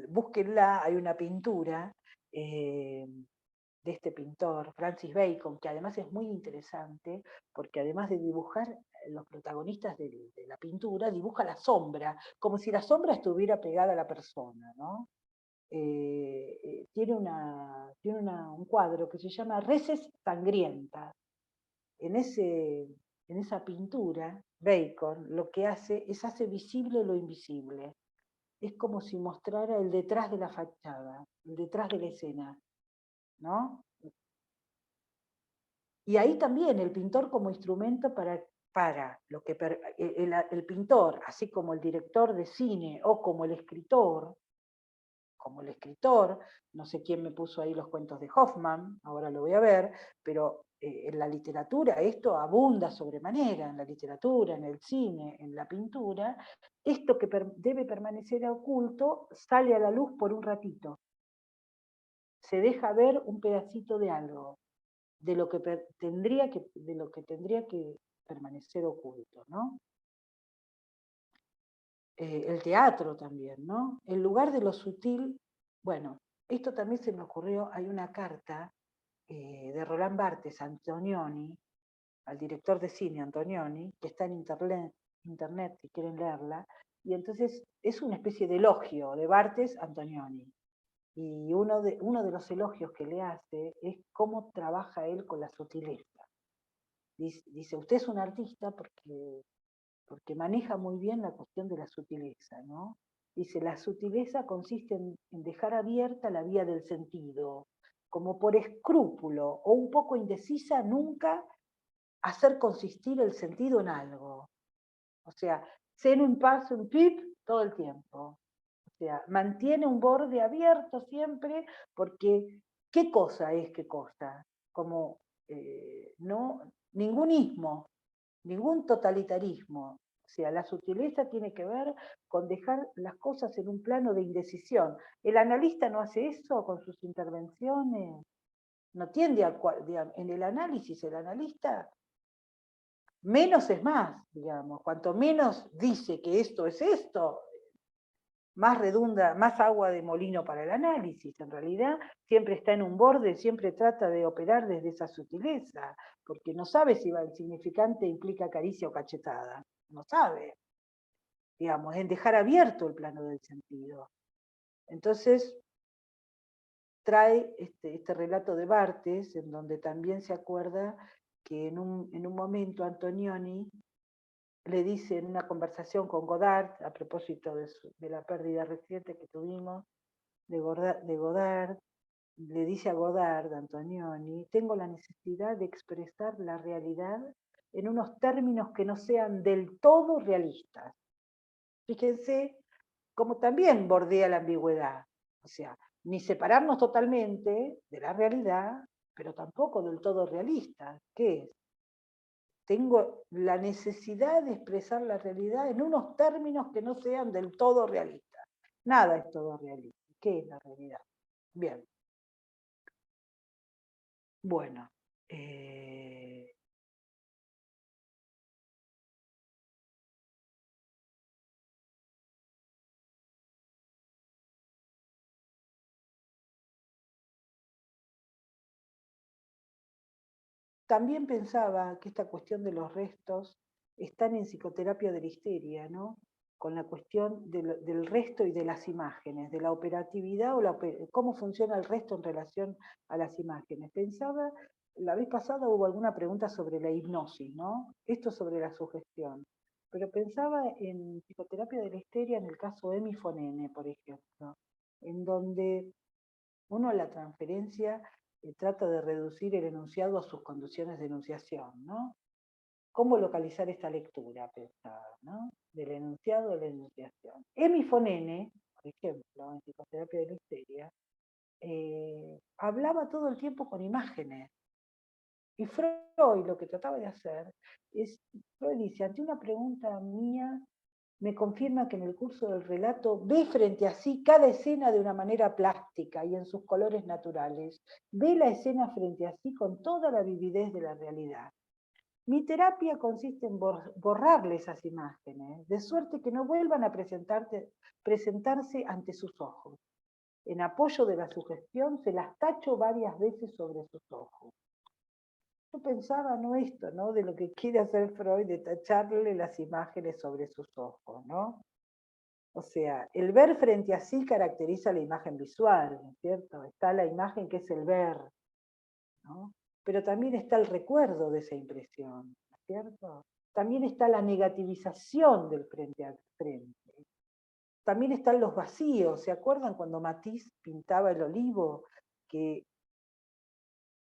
búsquenla, hay una pintura de este pintor, Francis Bacon, que además es muy interesante, porque además de dibujar los protagonistas de la pintura, dibuja la sombra, como si la sombra estuviera pegada a la persona, ¿no? Tiene un cuadro que se llama Reces Sangrientas. En esa pintura, Bacon lo que hace visible lo invisible. Es como si mostrara el detrás de la fachada, el detrás de la escena, ¿no? Y ahí también el pintor como instrumento para lo que el pintor, así como el director de cine o como el escritor, no sé quién me puso ahí los cuentos de Hoffman, ahora lo voy a ver, pero en la literatura esto abunda sobremanera, en la literatura, en el cine, en la pintura, esto que debe permanecer oculto sale a la luz por un ratito, se deja ver un pedacito de algo, de lo que tendría que permanecer oculto, ¿no? El teatro también, ¿no? En lugar de lo sutil, bueno, esto también se me ocurrió, hay una carta de Roland Barthes a Antonioni, al director de cine Antonioni, que está en internet si quieren leerla, y entonces es una especie de elogio de Barthes a Antonioni. Y uno de los elogios que le hace es cómo trabaja él con la sutileza. Dice, usted es un artista porque maneja muy bien la cuestión de la sutileza, ¿no? Dice, la sutileza consiste en dejar abierta la vía del sentido, como por escrúpulo o un poco indecisa, nunca hacer consistir el sentido en algo. O sea, ser un paso, un pip, todo el tiempo. O sea, mantiene un borde abierto siempre, porque ¿qué cosa es qué cosa? Como no, ningún ismo, ningún totalitarismo. O sea, la sutileza tiene que ver con dejar las cosas en un plano de indecisión. El analista no hace eso con sus intervenciones, no tiende en el análisis, el analista menos es más, digamos. Cuanto menos dice que esto es esto, más redunda, más agua de molino para el análisis. En realidad, siempre está en un borde, siempre trata de operar desde esa sutileza, porque no sabe si el significante implica caricia o cachetada. No sabe, digamos, en dejar abierto el plano del sentido. Entonces, trae este relato de Barthes, en donde también se acuerda que en un momento Antonioni le dice en una conversación con Godard, a propósito de la pérdida reciente que tuvimos de Godard, le dice a Godard, Antonioni, tengo la necesidad de expresar la realidad en unos términos que no sean del todo realistas. Fíjense cómo también bordea la ambigüedad. O sea, ni separarnos totalmente de la realidad, pero tampoco del todo realistas. ¿Qué es? Tengo la necesidad de expresar la realidad en unos términos que no sean del todo realistas. Nada es todo realista. ¿Qué es la realidad? Bien. Bueno. también pensaba que esta cuestión de los restos están en psicoterapia de la histeria, ¿no? Con la cuestión del resto y de las imágenes, de la operatividad o cómo funciona el resto en relación a las imágenes. Pensaba, la vez pasada hubo alguna pregunta sobre la hipnosis, ¿no? Esto sobre la sugestión. Pero pensaba en psicoterapia de la histeria en el caso de Emi Fonene, por ejemplo, en donde uno en la transferencia trata de reducir el enunciado a sus condiciones de enunciación, ¿no? ¿Cómo localizar esta lectura? Pensaba, ¿no? Del enunciado a la enunciación. Emi Fonene, por ejemplo, en psicoterapia de la histeria, hablaba todo el tiempo con imágenes. Y Freud lo que trataba de hacer es, Freud dice, ante una pregunta mía, me confirma que en el curso del relato ve frente a sí cada escena de una manera plástica y en sus colores naturales. Ve la escena frente a sí con toda la vividez de la realidad. Mi terapia consiste en borrarle esas imágenes, de suerte que no vuelvan a presentarse ante sus ojos. En apoyo de la sugestión, se las tacho varias veces sobre sus ojos. Yo pensaba, no esto, ¿no? De lo que quiere hacer Freud, de tacharle las imágenes sobre sus ojos, ¿no? O sea, el ver frente a sí caracteriza la imagen visual, ¿no es cierto? Está la imagen que es el ver, ¿no? Pero también está el recuerdo de esa impresión, ¿no es cierto? También está la negativización del frente al frente. También están los vacíos. ¿Se acuerdan cuando Matisse pintaba el olivo?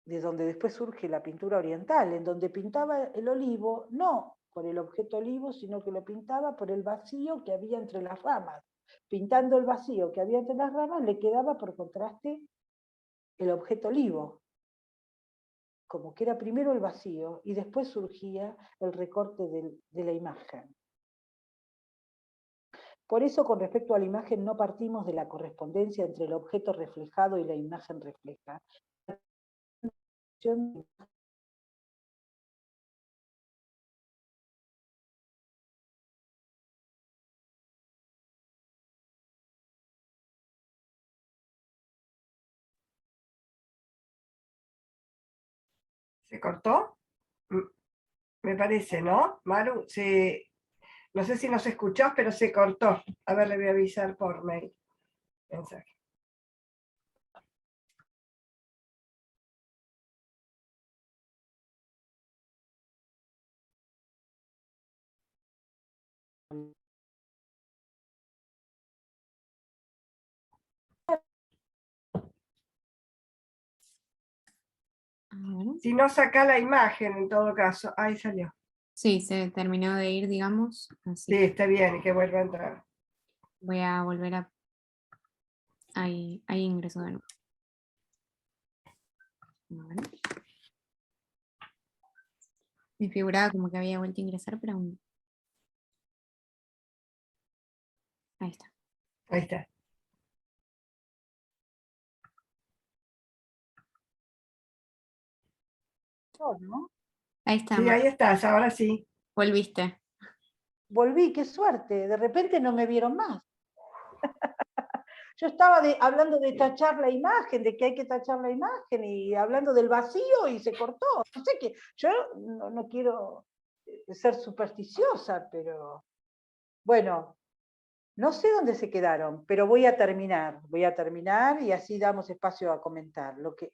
De donde después surge la pintura oriental, en donde pintaba el olivo, no por el objeto olivo, sino que lo pintaba por el vacío que había entre las ramas. Pintando el vacío que había entre las ramas, le quedaba por contraste el objeto olivo, como que era primero el vacío y después surgía el recorte de la imagen. Por eso, con respecto a la imagen, no partimos de la correspondencia entre el objeto reflejado y la imagen refleja. ¿Se cortó? Me parece, ¿no? Maru, no sé si nos escuchó, pero se cortó. A ver, le voy a avisar por mail. Mensaje. Si no, saca la imagen en todo caso. Ahí salió. Sí, se terminó de ir, digamos. Así Sí, que está bien, que vuelva a entrar. voy a volver a... Ahí ingreso de nuevo. Bueno. Me figuraba como que había vuelto a ingresar, pero aún no. Ahí está. Ahí está. ¿No? Ahí está, Sí, ahí estás, ahora sí. volviste. Volví, qué suerte, de repente no me vieron más. Yo estaba hablando de tachar la imagen, de que hay que tachar la imagen, y hablando del vacío y se cortó. No sé qué, yo no quiero ser supersticiosa, pero bueno, no sé dónde se quedaron, pero voy a terminar y así damos espacio a comentar. Lo que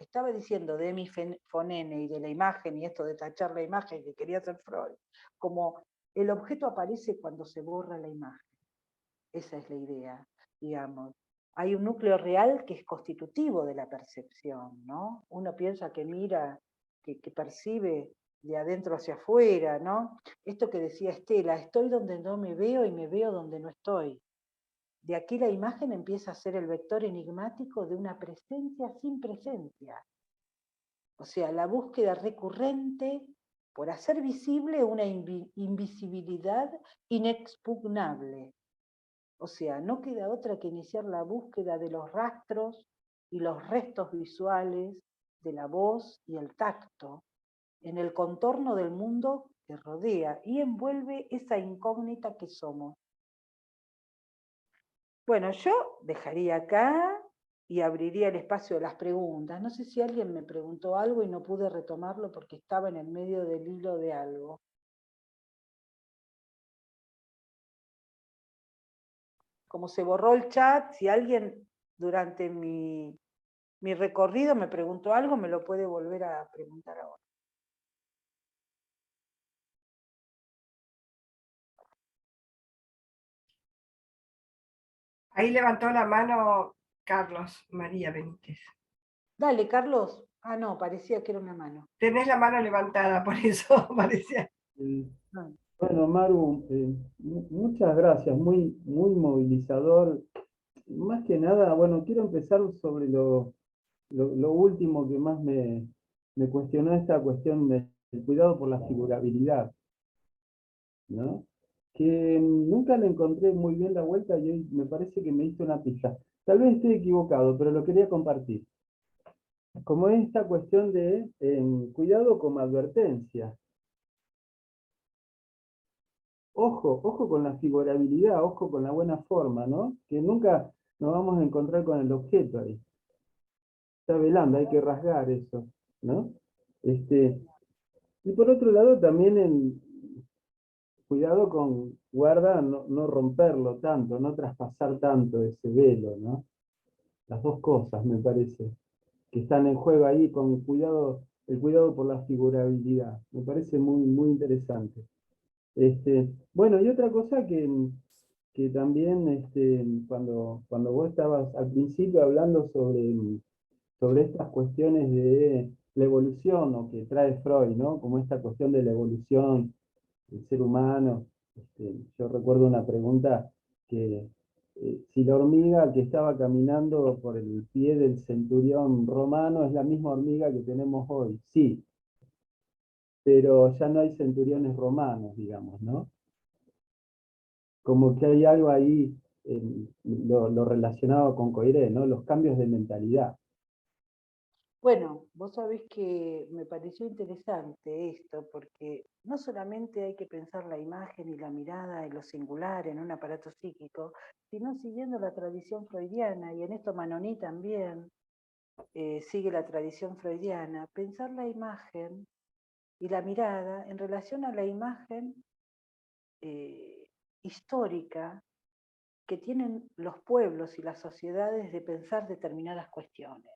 estaba diciendo de Emi Fonene y de la imagen y esto de tachar la imagen que quería hacer Freud, como el objeto aparece cuando se borra la imagen. Esa es la idea, digamos. Hay un núcleo real que es constitutivo de la percepción, ¿no? Uno piensa que mira, que percibe de adentro hacia afuera, ¿no? Esto que decía Estela, estoy donde no me veo y me veo donde no estoy. De aquí la imagen empieza a ser el vector enigmático de una presencia sin presencia. O sea, la búsqueda recurrente por hacer visible una invisibilidad inexpugnable. O sea, no queda otra que iniciar la búsqueda de los rastros y los restos visuales de la voz y el tacto en el contorno del mundo que rodea y envuelve esa incógnita que somos. Bueno, yo dejaría acá y abriría el espacio de las preguntas. No sé si alguien me preguntó algo y no pude retomarlo porque estaba en el medio del hilo de algo. Como se borró el chat, si alguien durante mi recorrido me preguntó algo, me lo puede volver a preguntar ahora. Ahí levantó la mano Carlos María Benítez. Dale, Carlos. Ah, no, parecía que era una mano. Tenés la mano levantada, por eso parecía. No. Bueno, Maru, muchas gracias, muy, muy movilizador. Más que nada, bueno, quiero empezar sobre lo último que más me cuestionó esta cuestión del cuidado por la figurabilidad, ¿no? Que nunca le encontré muy bien la vuelta y hoy me parece que me hizo una pista. Tal vez esté equivocado, pero lo quería compartir. Como esta cuestión de cuidado como advertencia. Ojo con la figurabilidad, ojo con la buena forma, ¿no? Que nunca nos vamos a encontrar con el objeto ahí. Está velando, hay que rasgar eso, ¿no? Y por otro lado también cuidado con, guarda, no romperlo tanto, no traspasar tanto ese velo, ¿no? Las dos cosas me parece que están en juego ahí con cuidado, el cuidado por la figurabilidad. Me parece muy, muy interesante. Bueno, y otra cosa que también cuando vos estabas al principio hablando sobre estas cuestiones de la evolución, o que trae Freud, ¿no? Como esta cuestión de la evolución del ser humano. Yo recuerdo una pregunta que si la hormiga que estaba caminando por el pie del centurión romano es la misma hormiga que tenemos hoy. Sí, pero ya no hay centuriones romanos, digamos, ¿no? Como que hay algo ahí, lo relacionado con Coiré, ¿no? Los cambios de mentalidad. Bueno, vos sabés que me pareció interesante esto, porque no solamente hay que pensar la imagen y la mirada en lo singular, en un aparato psíquico, sino siguiendo la tradición freudiana, y en esto Manoni también sigue la tradición freudiana, pensar la imagen y la mirada en relación a la imagen histórica que tienen los pueblos y las sociedades de pensar determinadas cuestiones,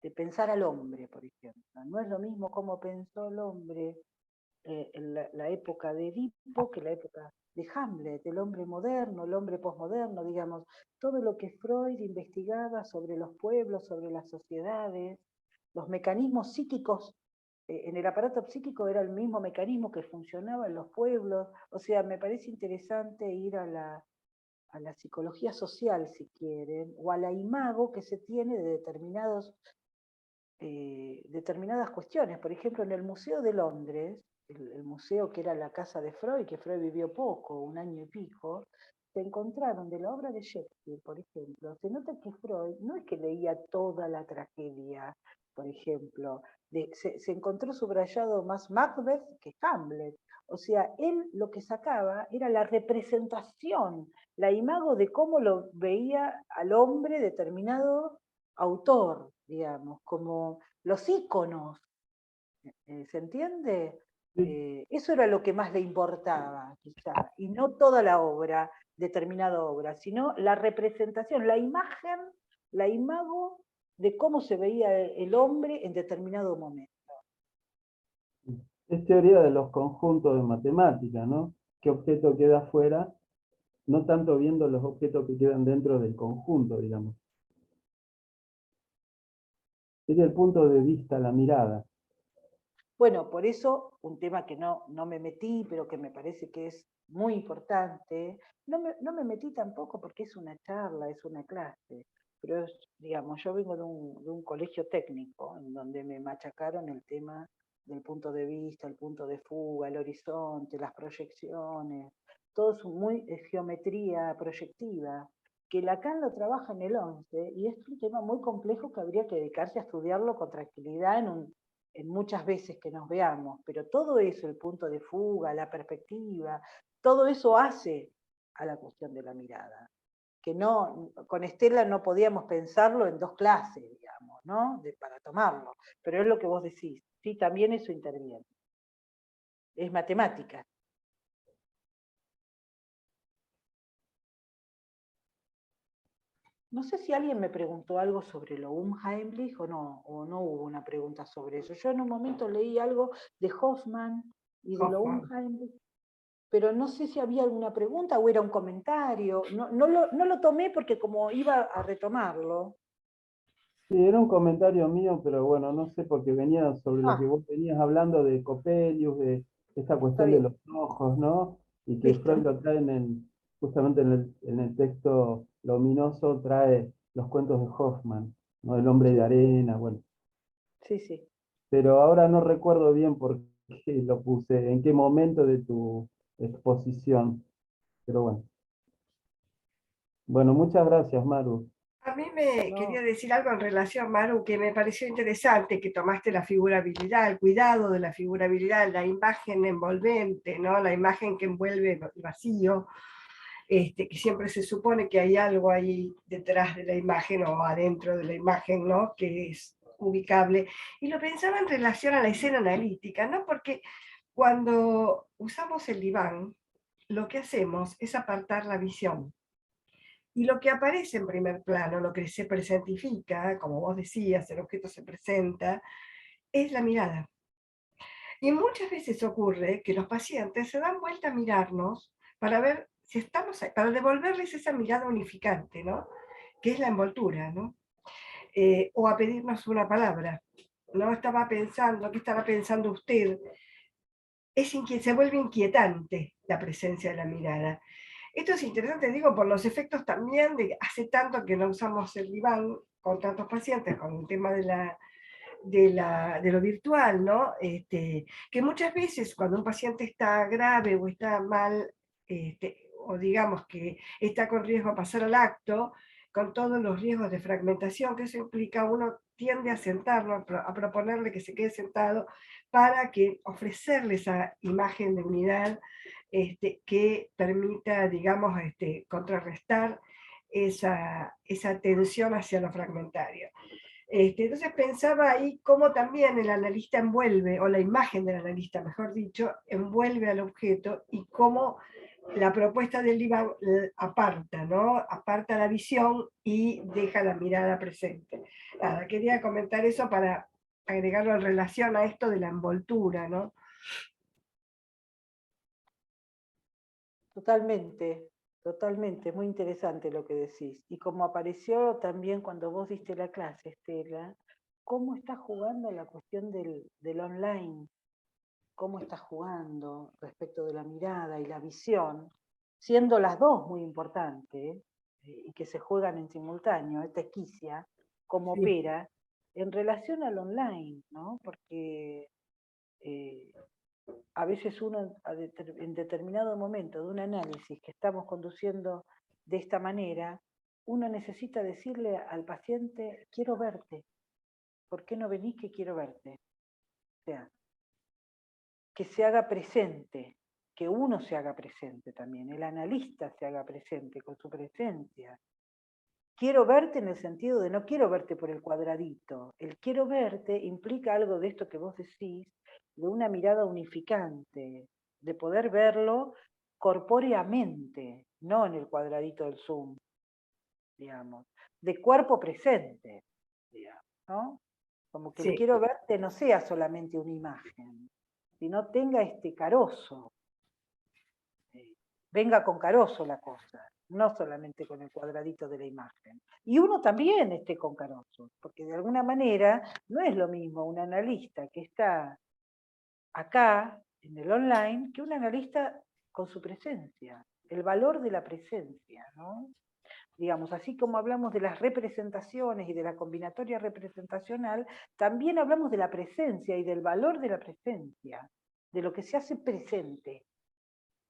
de pensar al hombre, por ejemplo. No es lo mismo cómo pensó el hombre en la época de Edipo que la época de Hamlet, el hombre moderno, el hombre posmoderno, digamos, todo lo que Freud investigaba sobre los pueblos, sobre las sociedades, los mecanismos psíquicos. En el aparato psíquico era el mismo mecanismo que funcionaba en los pueblos. O sea, me parece interesante ir a la psicología social, si quieren, o a la imago que se tiene de determinadas cuestiones. Por ejemplo, en el Museo de Londres, el museo que era la casa de Freud, que Freud vivió poco, un año y pico, se encontraron de la obra de Shakespeare, por ejemplo, se nota que Freud no es que leía toda la tragedia, por ejemplo, se encontró subrayado más Macbeth que Hamlet. O sea, él lo que sacaba era la representación, la imago de cómo lo veía al hombre determinado autor, digamos, como los íconos, ¿se entiende? Sí. Eso era lo que más le importaba, quizá, y no toda la obra, determinada obra, sino la representación, la imagen, la imago de cómo se veía el hombre en determinado momento. Es teoría de los conjuntos de matemáticas, ¿no? ¿Qué objeto queda fuera? No tanto viendo los objetos que quedan dentro del conjunto, digamos. Sería el punto de vista, la mirada. Bueno, por eso un tema que no me metí, pero que me parece que es muy importante, no me metí tampoco porque es una charla, es una clase, pero digamos, yo vengo de un colegio técnico en donde me machacaron el tema del punto de vista, el punto de fuga, el horizonte, las proyecciones, todo es muy geometría proyectiva, que Lacan lo trabaja en el 11 y es un tema muy complejo que habría que dedicarse a estudiarlo con tranquilidad en muchas veces que nos veamos, pero todo eso, el punto de fuga, la perspectiva, todo eso hace a la cuestión de la mirada, que no, con Estela no podíamos pensarlo en 2 clases, digamos, ¿no? Para tomarlo. Pero es lo que vos decís, sí, también eso interviene. Es matemática. No sé si alguien me preguntó algo sobre lo Unheimlich o no hubo una pregunta sobre eso. Yo en un momento leí algo de Hoffman y de lo Hoffman. Unheimlich, pero no sé si había alguna pregunta o era un comentario. No lo tomé porque como iba a retomarlo. Sí, era un comentario mío, pero bueno, no sé, porque venía sobre lo que vos venías hablando de Coppelius, de esta Está cuestión de bien, los ojos, ¿no? Y que listo. Freud lo trae justamente en el texto Luminoso, trae los cuentos de Hoffman, ¿no? El hombre de arena, bueno. Sí, sí. Pero ahora no recuerdo bien por qué lo puse, en qué momento de tu exposición, pero bueno. Bueno, muchas gracias, Maru. A mí me quería No, decir algo en relación, Maru, que me pareció interesante, que tomaste la figurabilidad, el cuidado de la figurabilidad, la imagen envolvente, ¿no? La imagen que envuelve el vacío, que siempre se supone que hay algo ahí detrás de la imagen o adentro de la imagen, ¿no? Que es ubicable. Y lo pensaba en relación a la escena analítica, ¿no? Porque cuando usamos el diván, lo que hacemos es apartar la visión. Y lo que aparece en primer plano, lo que se presentifica, como vos decías, el objeto se presenta, es la mirada. Y muchas veces ocurre que los pacientes se dan vuelta a mirarnos para ver si estamos ahí, para devolverles esa mirada unificante, ¿no? Que es la envoltura, ¿no? O a pedirnos una palabra. No estaba pensando, ¿qué estará pensando usted? Se vuelve inquietante la presencia de la mirada. Esto es interesante, digo, por los efectos también de hace tanto que no usamos el diván con tantos pacientes, con el tema de lo virtual, ¿no? Que muchas veces cuando un paciente está grave o está mal, o digamos que está con riesgo a pasar al acto, con todos los riesgos de fragmentación que eso implica, uno tiende a sentarlo, a proponerle que se quede sentado para que ofrecerle esa imagen de unidad que permita, digamos, contrarrestar esa tensión hacia lo fragmentario. Entonces pensaba ahí cómo también el analista envuelve, o la imagen del analista, mejor dicho, envuelve al objeto y cómo la propuesta del diván aparta, ¿no? Aparta la visión y deja la mirada presente. Nada, quería comentar eso para agregarlo en relación a esto de la envoltura, ¿no? totalmente, totalmente. Muy interesante lo que decís. Y como apareció también cuando vos diste la clase, Estela, cómo está jugando la cuestión del online, cómo está jugando respecto de la mirada y la visión, siendo las dos muy importantes y que se juegan en simultáneo, esta esquicia, cómo Sí. opera en relación al online, ¿no? Porque a veces uno en determinado momento de un análisis que estamos conduciendo de esta manera, uno necesita decirle al paciente, quiero verte, ¿por qué no venís que quiero verte? O sea, que se haga presente, que uno se haga presente también, el analista se haga presente con su presencia. Quiero verte en el sentido de no quiero verte por el cuadradito. El quiero verte implica algo de esto que vos decís, de una mirada unificante, de poder verlo corpóreamente, no en el cuadradito del Zoom, digamos, de cuerpo presente, digamos, ¿no? Como que el Sí. quiero verte no sea solamente una imagen, sino tenga este carozo, venga con carozo la cosa, no solamente con el cuadradito de la imagen. Y uno también esté con carozo, porque de alguna manera no es lo mismo un analista que está acá en el online que un analista con su presencia, el valor de la presencia, ¿no? Digamos, así como hablamos de las representaciones y de la combinatoria representacional, también hablamos de la presencia y del valor de la presencia, de lo que se hace presente.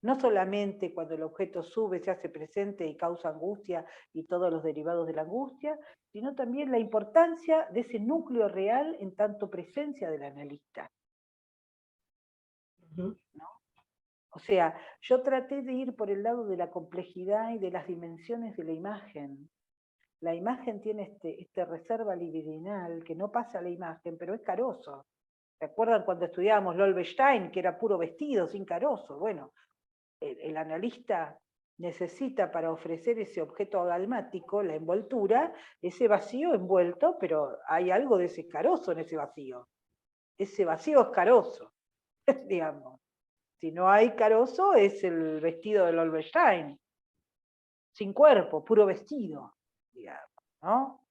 No solamente cuando el objeto sube, se hace presente y causa angustia y todos los derivados de la angustia, sino también la importancia de ese núcleo real en tanto presencia del analista. Uh-huh. ¿No? O sea, yo traté de ir por el lado de la complejidad y de las dimensiones de la imagen. La imagen tiene este reserva libidinal que no pasa a la imagen, pero es carozo. ¿Se acuerdan cuando estudiábamos Lolbestein, que era puro vestido, sin carozo? Bueno, el analista necesita para ofrecer ese objeto agalmático, la envoltura, ese vacío envuelto, pero hay algo de ese carozo en ese vacío. Ese vacío es carozo, digamos. Si no hay carozo, es el vestido de Lolbestein, sin cuerpo, puro vestido, digamos, ¿no?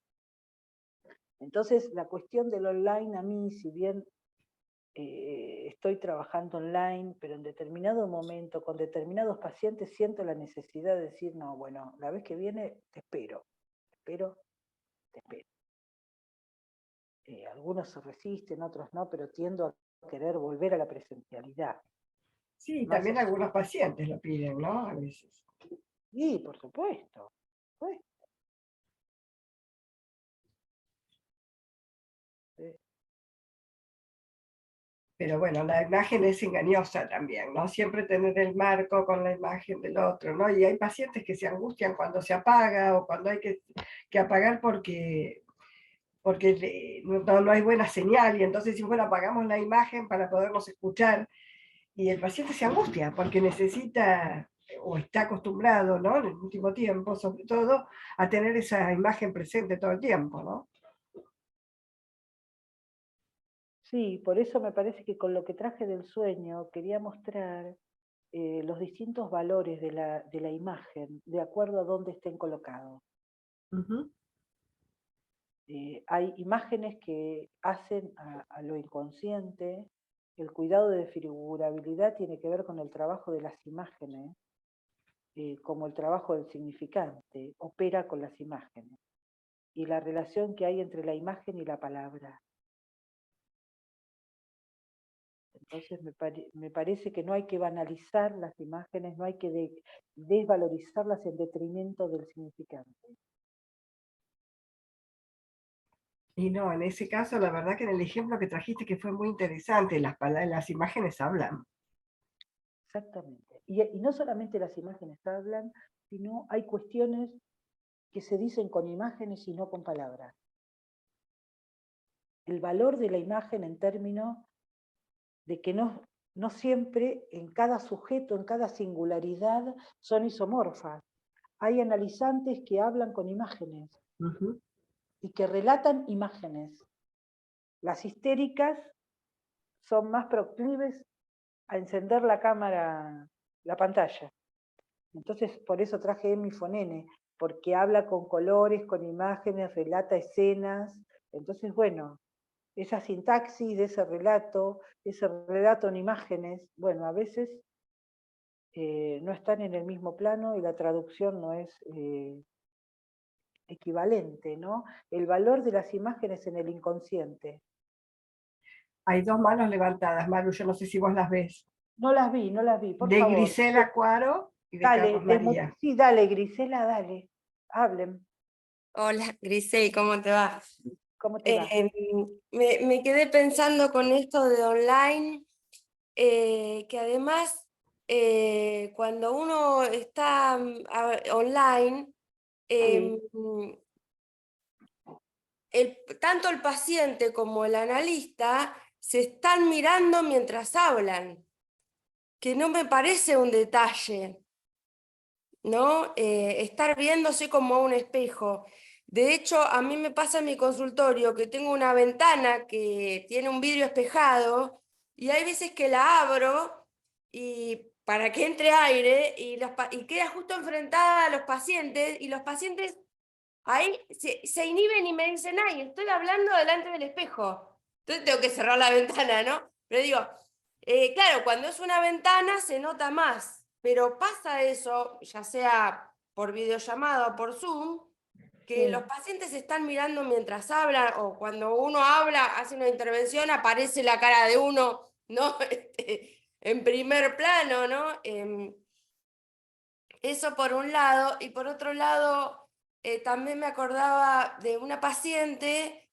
Entonces, la cuestión del online a mí, si bien estoy trabajando online, pero en determinado momento, con determinados pacientes, siento la necesidad de decir, no, bueno, la vez que viene te espero. Algunos se resisten, otros no, pero tiendo a querer volver a la presencialidad. Sí, Más también allá. algunos pacientes lo piden, ¿no? A veces. Sí, por supuesto. Pero bueno, la imagen es engañosa también, ¿no? Siempre tener el marco con la imagen del otro, ¿no? Y hay pacientes que se angustian cuando se apaga o cuando hay que apagar porque no hay buena señal y entonces dicen, bueno, apagamos la imagen para podernos escuchar y el paciente se angustia porque necesita o está acostumbrado, ¿no? En el último tiempo, sobre todo, a tener esa imagen presente todo el tiempo, ¿no? Sí, por eso me parece que con lo que traje del sueño quería mostrar los distintos valores de la imagen, de acuerdo a dónde estén colocados. Uh-huh. Hay imágenes que hacen a lo inconsciente. El cuidado de figurabilidad tiene que ver con el trabajo de las imágenes, como el trabajo del significante, opera con las imágenes, y la relación que hay entre la imagen y la palabra. Entonces me parece que no hay que banalizar las imágenes, no hay que desvalorizarlas en detrimento del significante. Y no, en ese caso, la verdad que en el ejemplo que trajiste que fue muy interesante, las imágenes hablan. Exactamente. Y no solamente las imágenes hablan, sino hay cuestiones que se dicen con imágenes y no con palabras. El valor de la imagen en términos de que no siempre en cada sujeto, en cada singularidad, son isomorfas. Hay analizantes que hablan con imágenes Uh-huh. y que relatan imágenes. Las histéricas son más proclives a encender la cámara, la pantalla. Entonces, por eso traje Emi Fonene, porque habla con colores, con imágenes, relata escenas. Entonces, bueno, esa sintaxis de ese relato en imágenes, bueno, a veces no están en el mismo plano y la traducción no es equivalente, ¿no? El valor de las imágenes en el inconsciente. Hay dos manos levantadas, Maru, yo no sé si vos las ves. No las vi, por De favor. Grisela Cuaro y de Dale, Carlos María. sí, dale, Grisela, dale. Hablen. Hola, Grisel, ¿cómo te va? ¿Cómo te va? Me quedé pensando con esto de online, que además cuando uno está online, Sí. tanto el paciente como el analista se están mirando mientras hablan, que no me parece un detalle, ¿no? Estar viéndose como a un espejo. De hecho, a mí me pasa en mi consultorio que tengo una ventana que tiene un vidrio espejado y hay veces que la abro y para que entre aire y queda justo enfrentada a los pacientes y los pacientes ahí se inhiben y me dicen, ay, estoy hablando delante del espejo. Entonces tengo que cerrar la ventana, ¿no? Pero digo, claro, cuando es una ventana se nota más, pero pasa eso, ya sea por videollamada o por Zoom, que Sí. los pacientes están mirando mientras hablan o cuando uno habla, hace una intervención, aparece la cara de uno, ¿no? En primer plano, ¿no? Eso por un lado, y por otro lado, también me acordaba de una paciente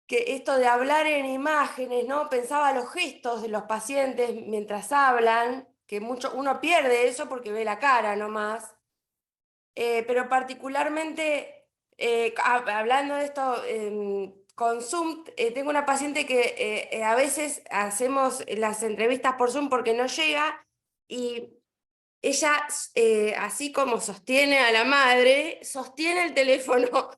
que esto de hablar en imágenes, ¿no? Pensaba los gestos de los pacientes mientras hablan, que uno pierde eso porque ve la cara nomás. Pero particularmente, hablando de esto, con Zoom, tengo una paciente que a veces hacemos las entrevistas por Zoom porque no llega y ella, así como sostiene a la madre, sostiene el teléfono.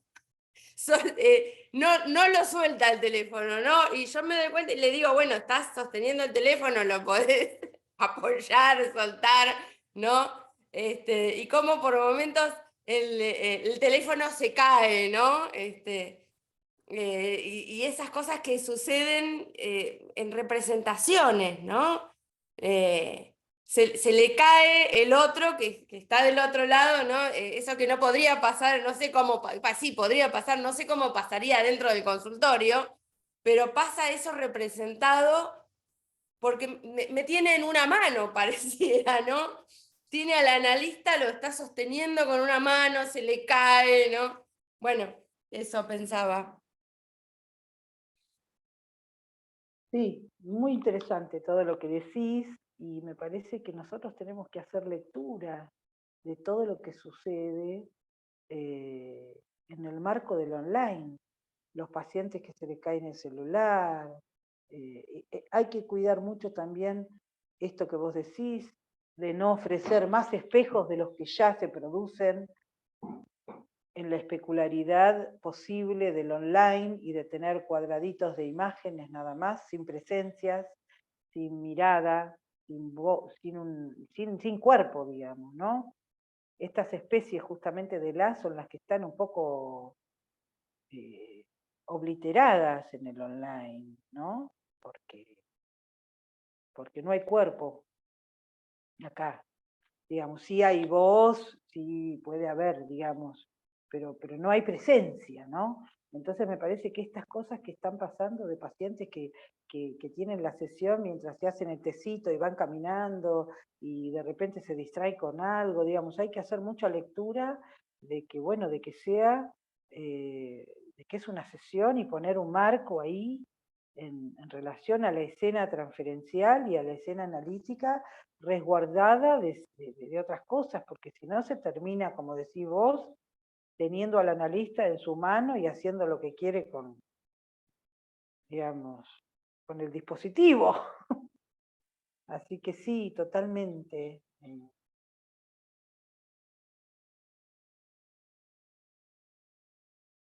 No lo suelta el teléfono, ¿no? Y yo me doy cuenta y le digo, bueno, estás sosteniendo el teléfono, lo podés apoyar, soltar, ¿no? Y cómo por momentos el teléfono se cae, ¿no? Y esas cosas que suceden en representaciones, ¿no? Se le cae el otro que está del otro lado, ¿no? Eso que no podría pasar, no sé cómo, sí, podría pasar, no sé cómo pasaría dentro del consultorio, pero pasa eso representado porque me tiene en una mano, pareciera, ¿no? Tiene al analista, lo está sosteniendo con una mano, se le cae, ¿no? Bueno, eso pensaba. Sí, muy interesante todo lo que decís y me parece que nosotros tenemos que hacer lectura de todo lo que sucede en el marco del online. Los pacientes que se les caen el celular. Hay que cuidar mucho también esto que vos decís, de no ofrecer más espejos de los que ya se producen en la especularidad posible del online y de tener cuadraditos de imágenes nada más, sin presencias, sin mirada, sin cuerpo, digamos, ¿no? Estas especies justamente de las son las que están un poco obliteradas en el online, ¿no? Porque no hay cuerpo acá. Digamos, sí hay voz, sí puede haber, digamos, pero no hay presencia, ¿no? Entonces me parece que estas cosas que están pasando de pacientes que tienen la sesión mientras se hacen el tecito y van caminando y de repente se distrae con algo, digamos, hay que hacer mucha lectura de que, bueno, de que sea, de que es una sesión y poner un marco ahí en relación a la escena transferencial y a la escena analítica resguardada de otras cosas, porque si no se termina, como decís vos, teniendo al analista en su mano y haciendo lo que quiere con, digamos, con el dispositivo. Así que sí, totalmente.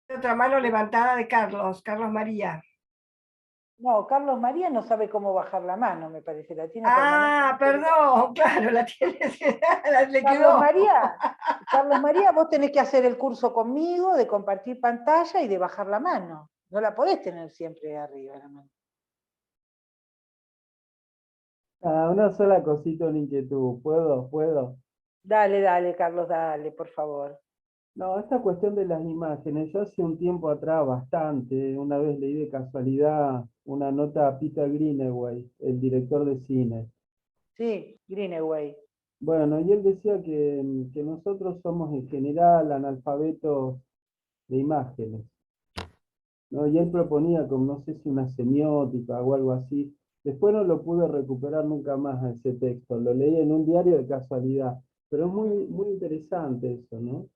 Otra mano levantada de Carlos María. No, Carlos María no sabe cómo bajar la mano, me parece, la tiene Ah, permanentemente. perdón, claro, la tienes, le Carlos quedó. María, vos tenés que hacer el curso conmigo de compartir pantalla y de bajar la mano. No la podés tener siempre arriba la mano. Una sola cosita, una inquietud. ¿Puedo? Dale, Carlos, dale, por favor. No, esta cuestión de las imágenes, yo hace un tiempo atrás, bastante, una vez leí de casualidad una nota a Peter Greenaway, el director de cine. Sí, Greenaway. Bueno, y él decía que nosotros somos en general analfabetos de imágenes, ¿no? Y él proponía como, no sé si una semiótica o algo así. Después no lo pude recuperar nunca más a ese texto, lo leí en un diario de casualidad, pero es muy interesante eso, ¿no?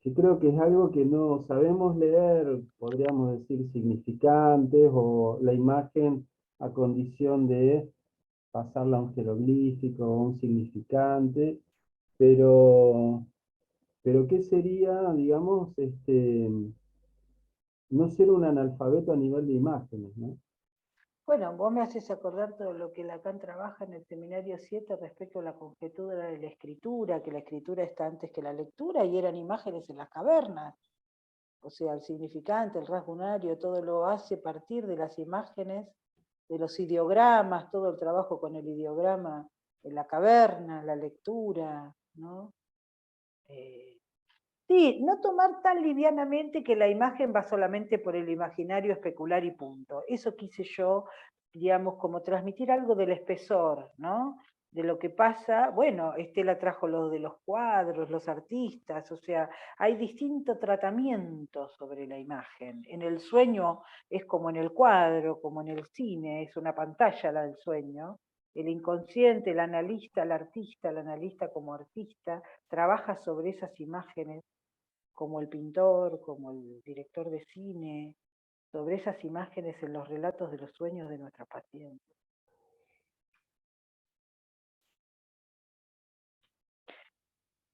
Que creo que es algo que no sabemos leer, podríamos decir significantes o la imagen a condición de pasarla a un jeroglífico o un significante, pero, pero ¿qué sería, digamos, no ser un analfabeto a nivel de imágenes, ¿no? Bueno, vos me haces acordar todo lo que Lacan trabaja en el seminario 7 respecto a la conjetura de la escritura, que la escritura está antes que la lectura y eran imágenes en las cavernas. O sea, el significante, el rasgunario, todo lo hace partir de las imágenes, de los ideogramas, todo el trabajo con el ideograma en la caverna, la lectura, ¿no? Sí, no tomar tan livianamente que la imagen va solamente por el imaginario especular y punto. Eso quise yo, digamos, como transmitir algo del espesor, ¿no? De lo que pasa, bueno, Estela trajo lo de los cuadros, los artistas, o sea, hay distinto tratamiento sobre la imagen. En el sueño es como en el cuadro, como en el cine, es una pantalla la del sueño, El inconsciente, el analista, el analista como artista, trabaja sobre esas imágenes como el pintor, como el director de cine, sobre esas imágenes en los relatos de los sueños de nuestras pacientes.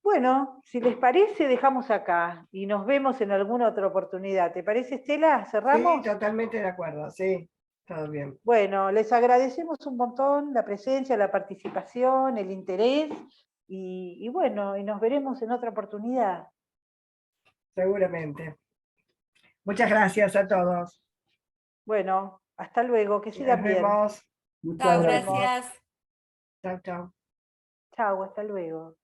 Bueno, si les parece, dejamos acá y nos vemos en alguna otra oportunidad. ¿Te parece, Estela? ¿Cerramos? Sí, totalmente de acuerdo, sí, todo bien. Bueno, les agradecemos un montón la presencia, la participación, el interés y bueno, y nos veremos en otra oportunidad. Seguramente. Muchas gracias a todos. Bueno, hasta luego, que Nos sigan bien. vemos. Muchas Chao, gracias. gracias. Chao, chao. Chao, hasta luego.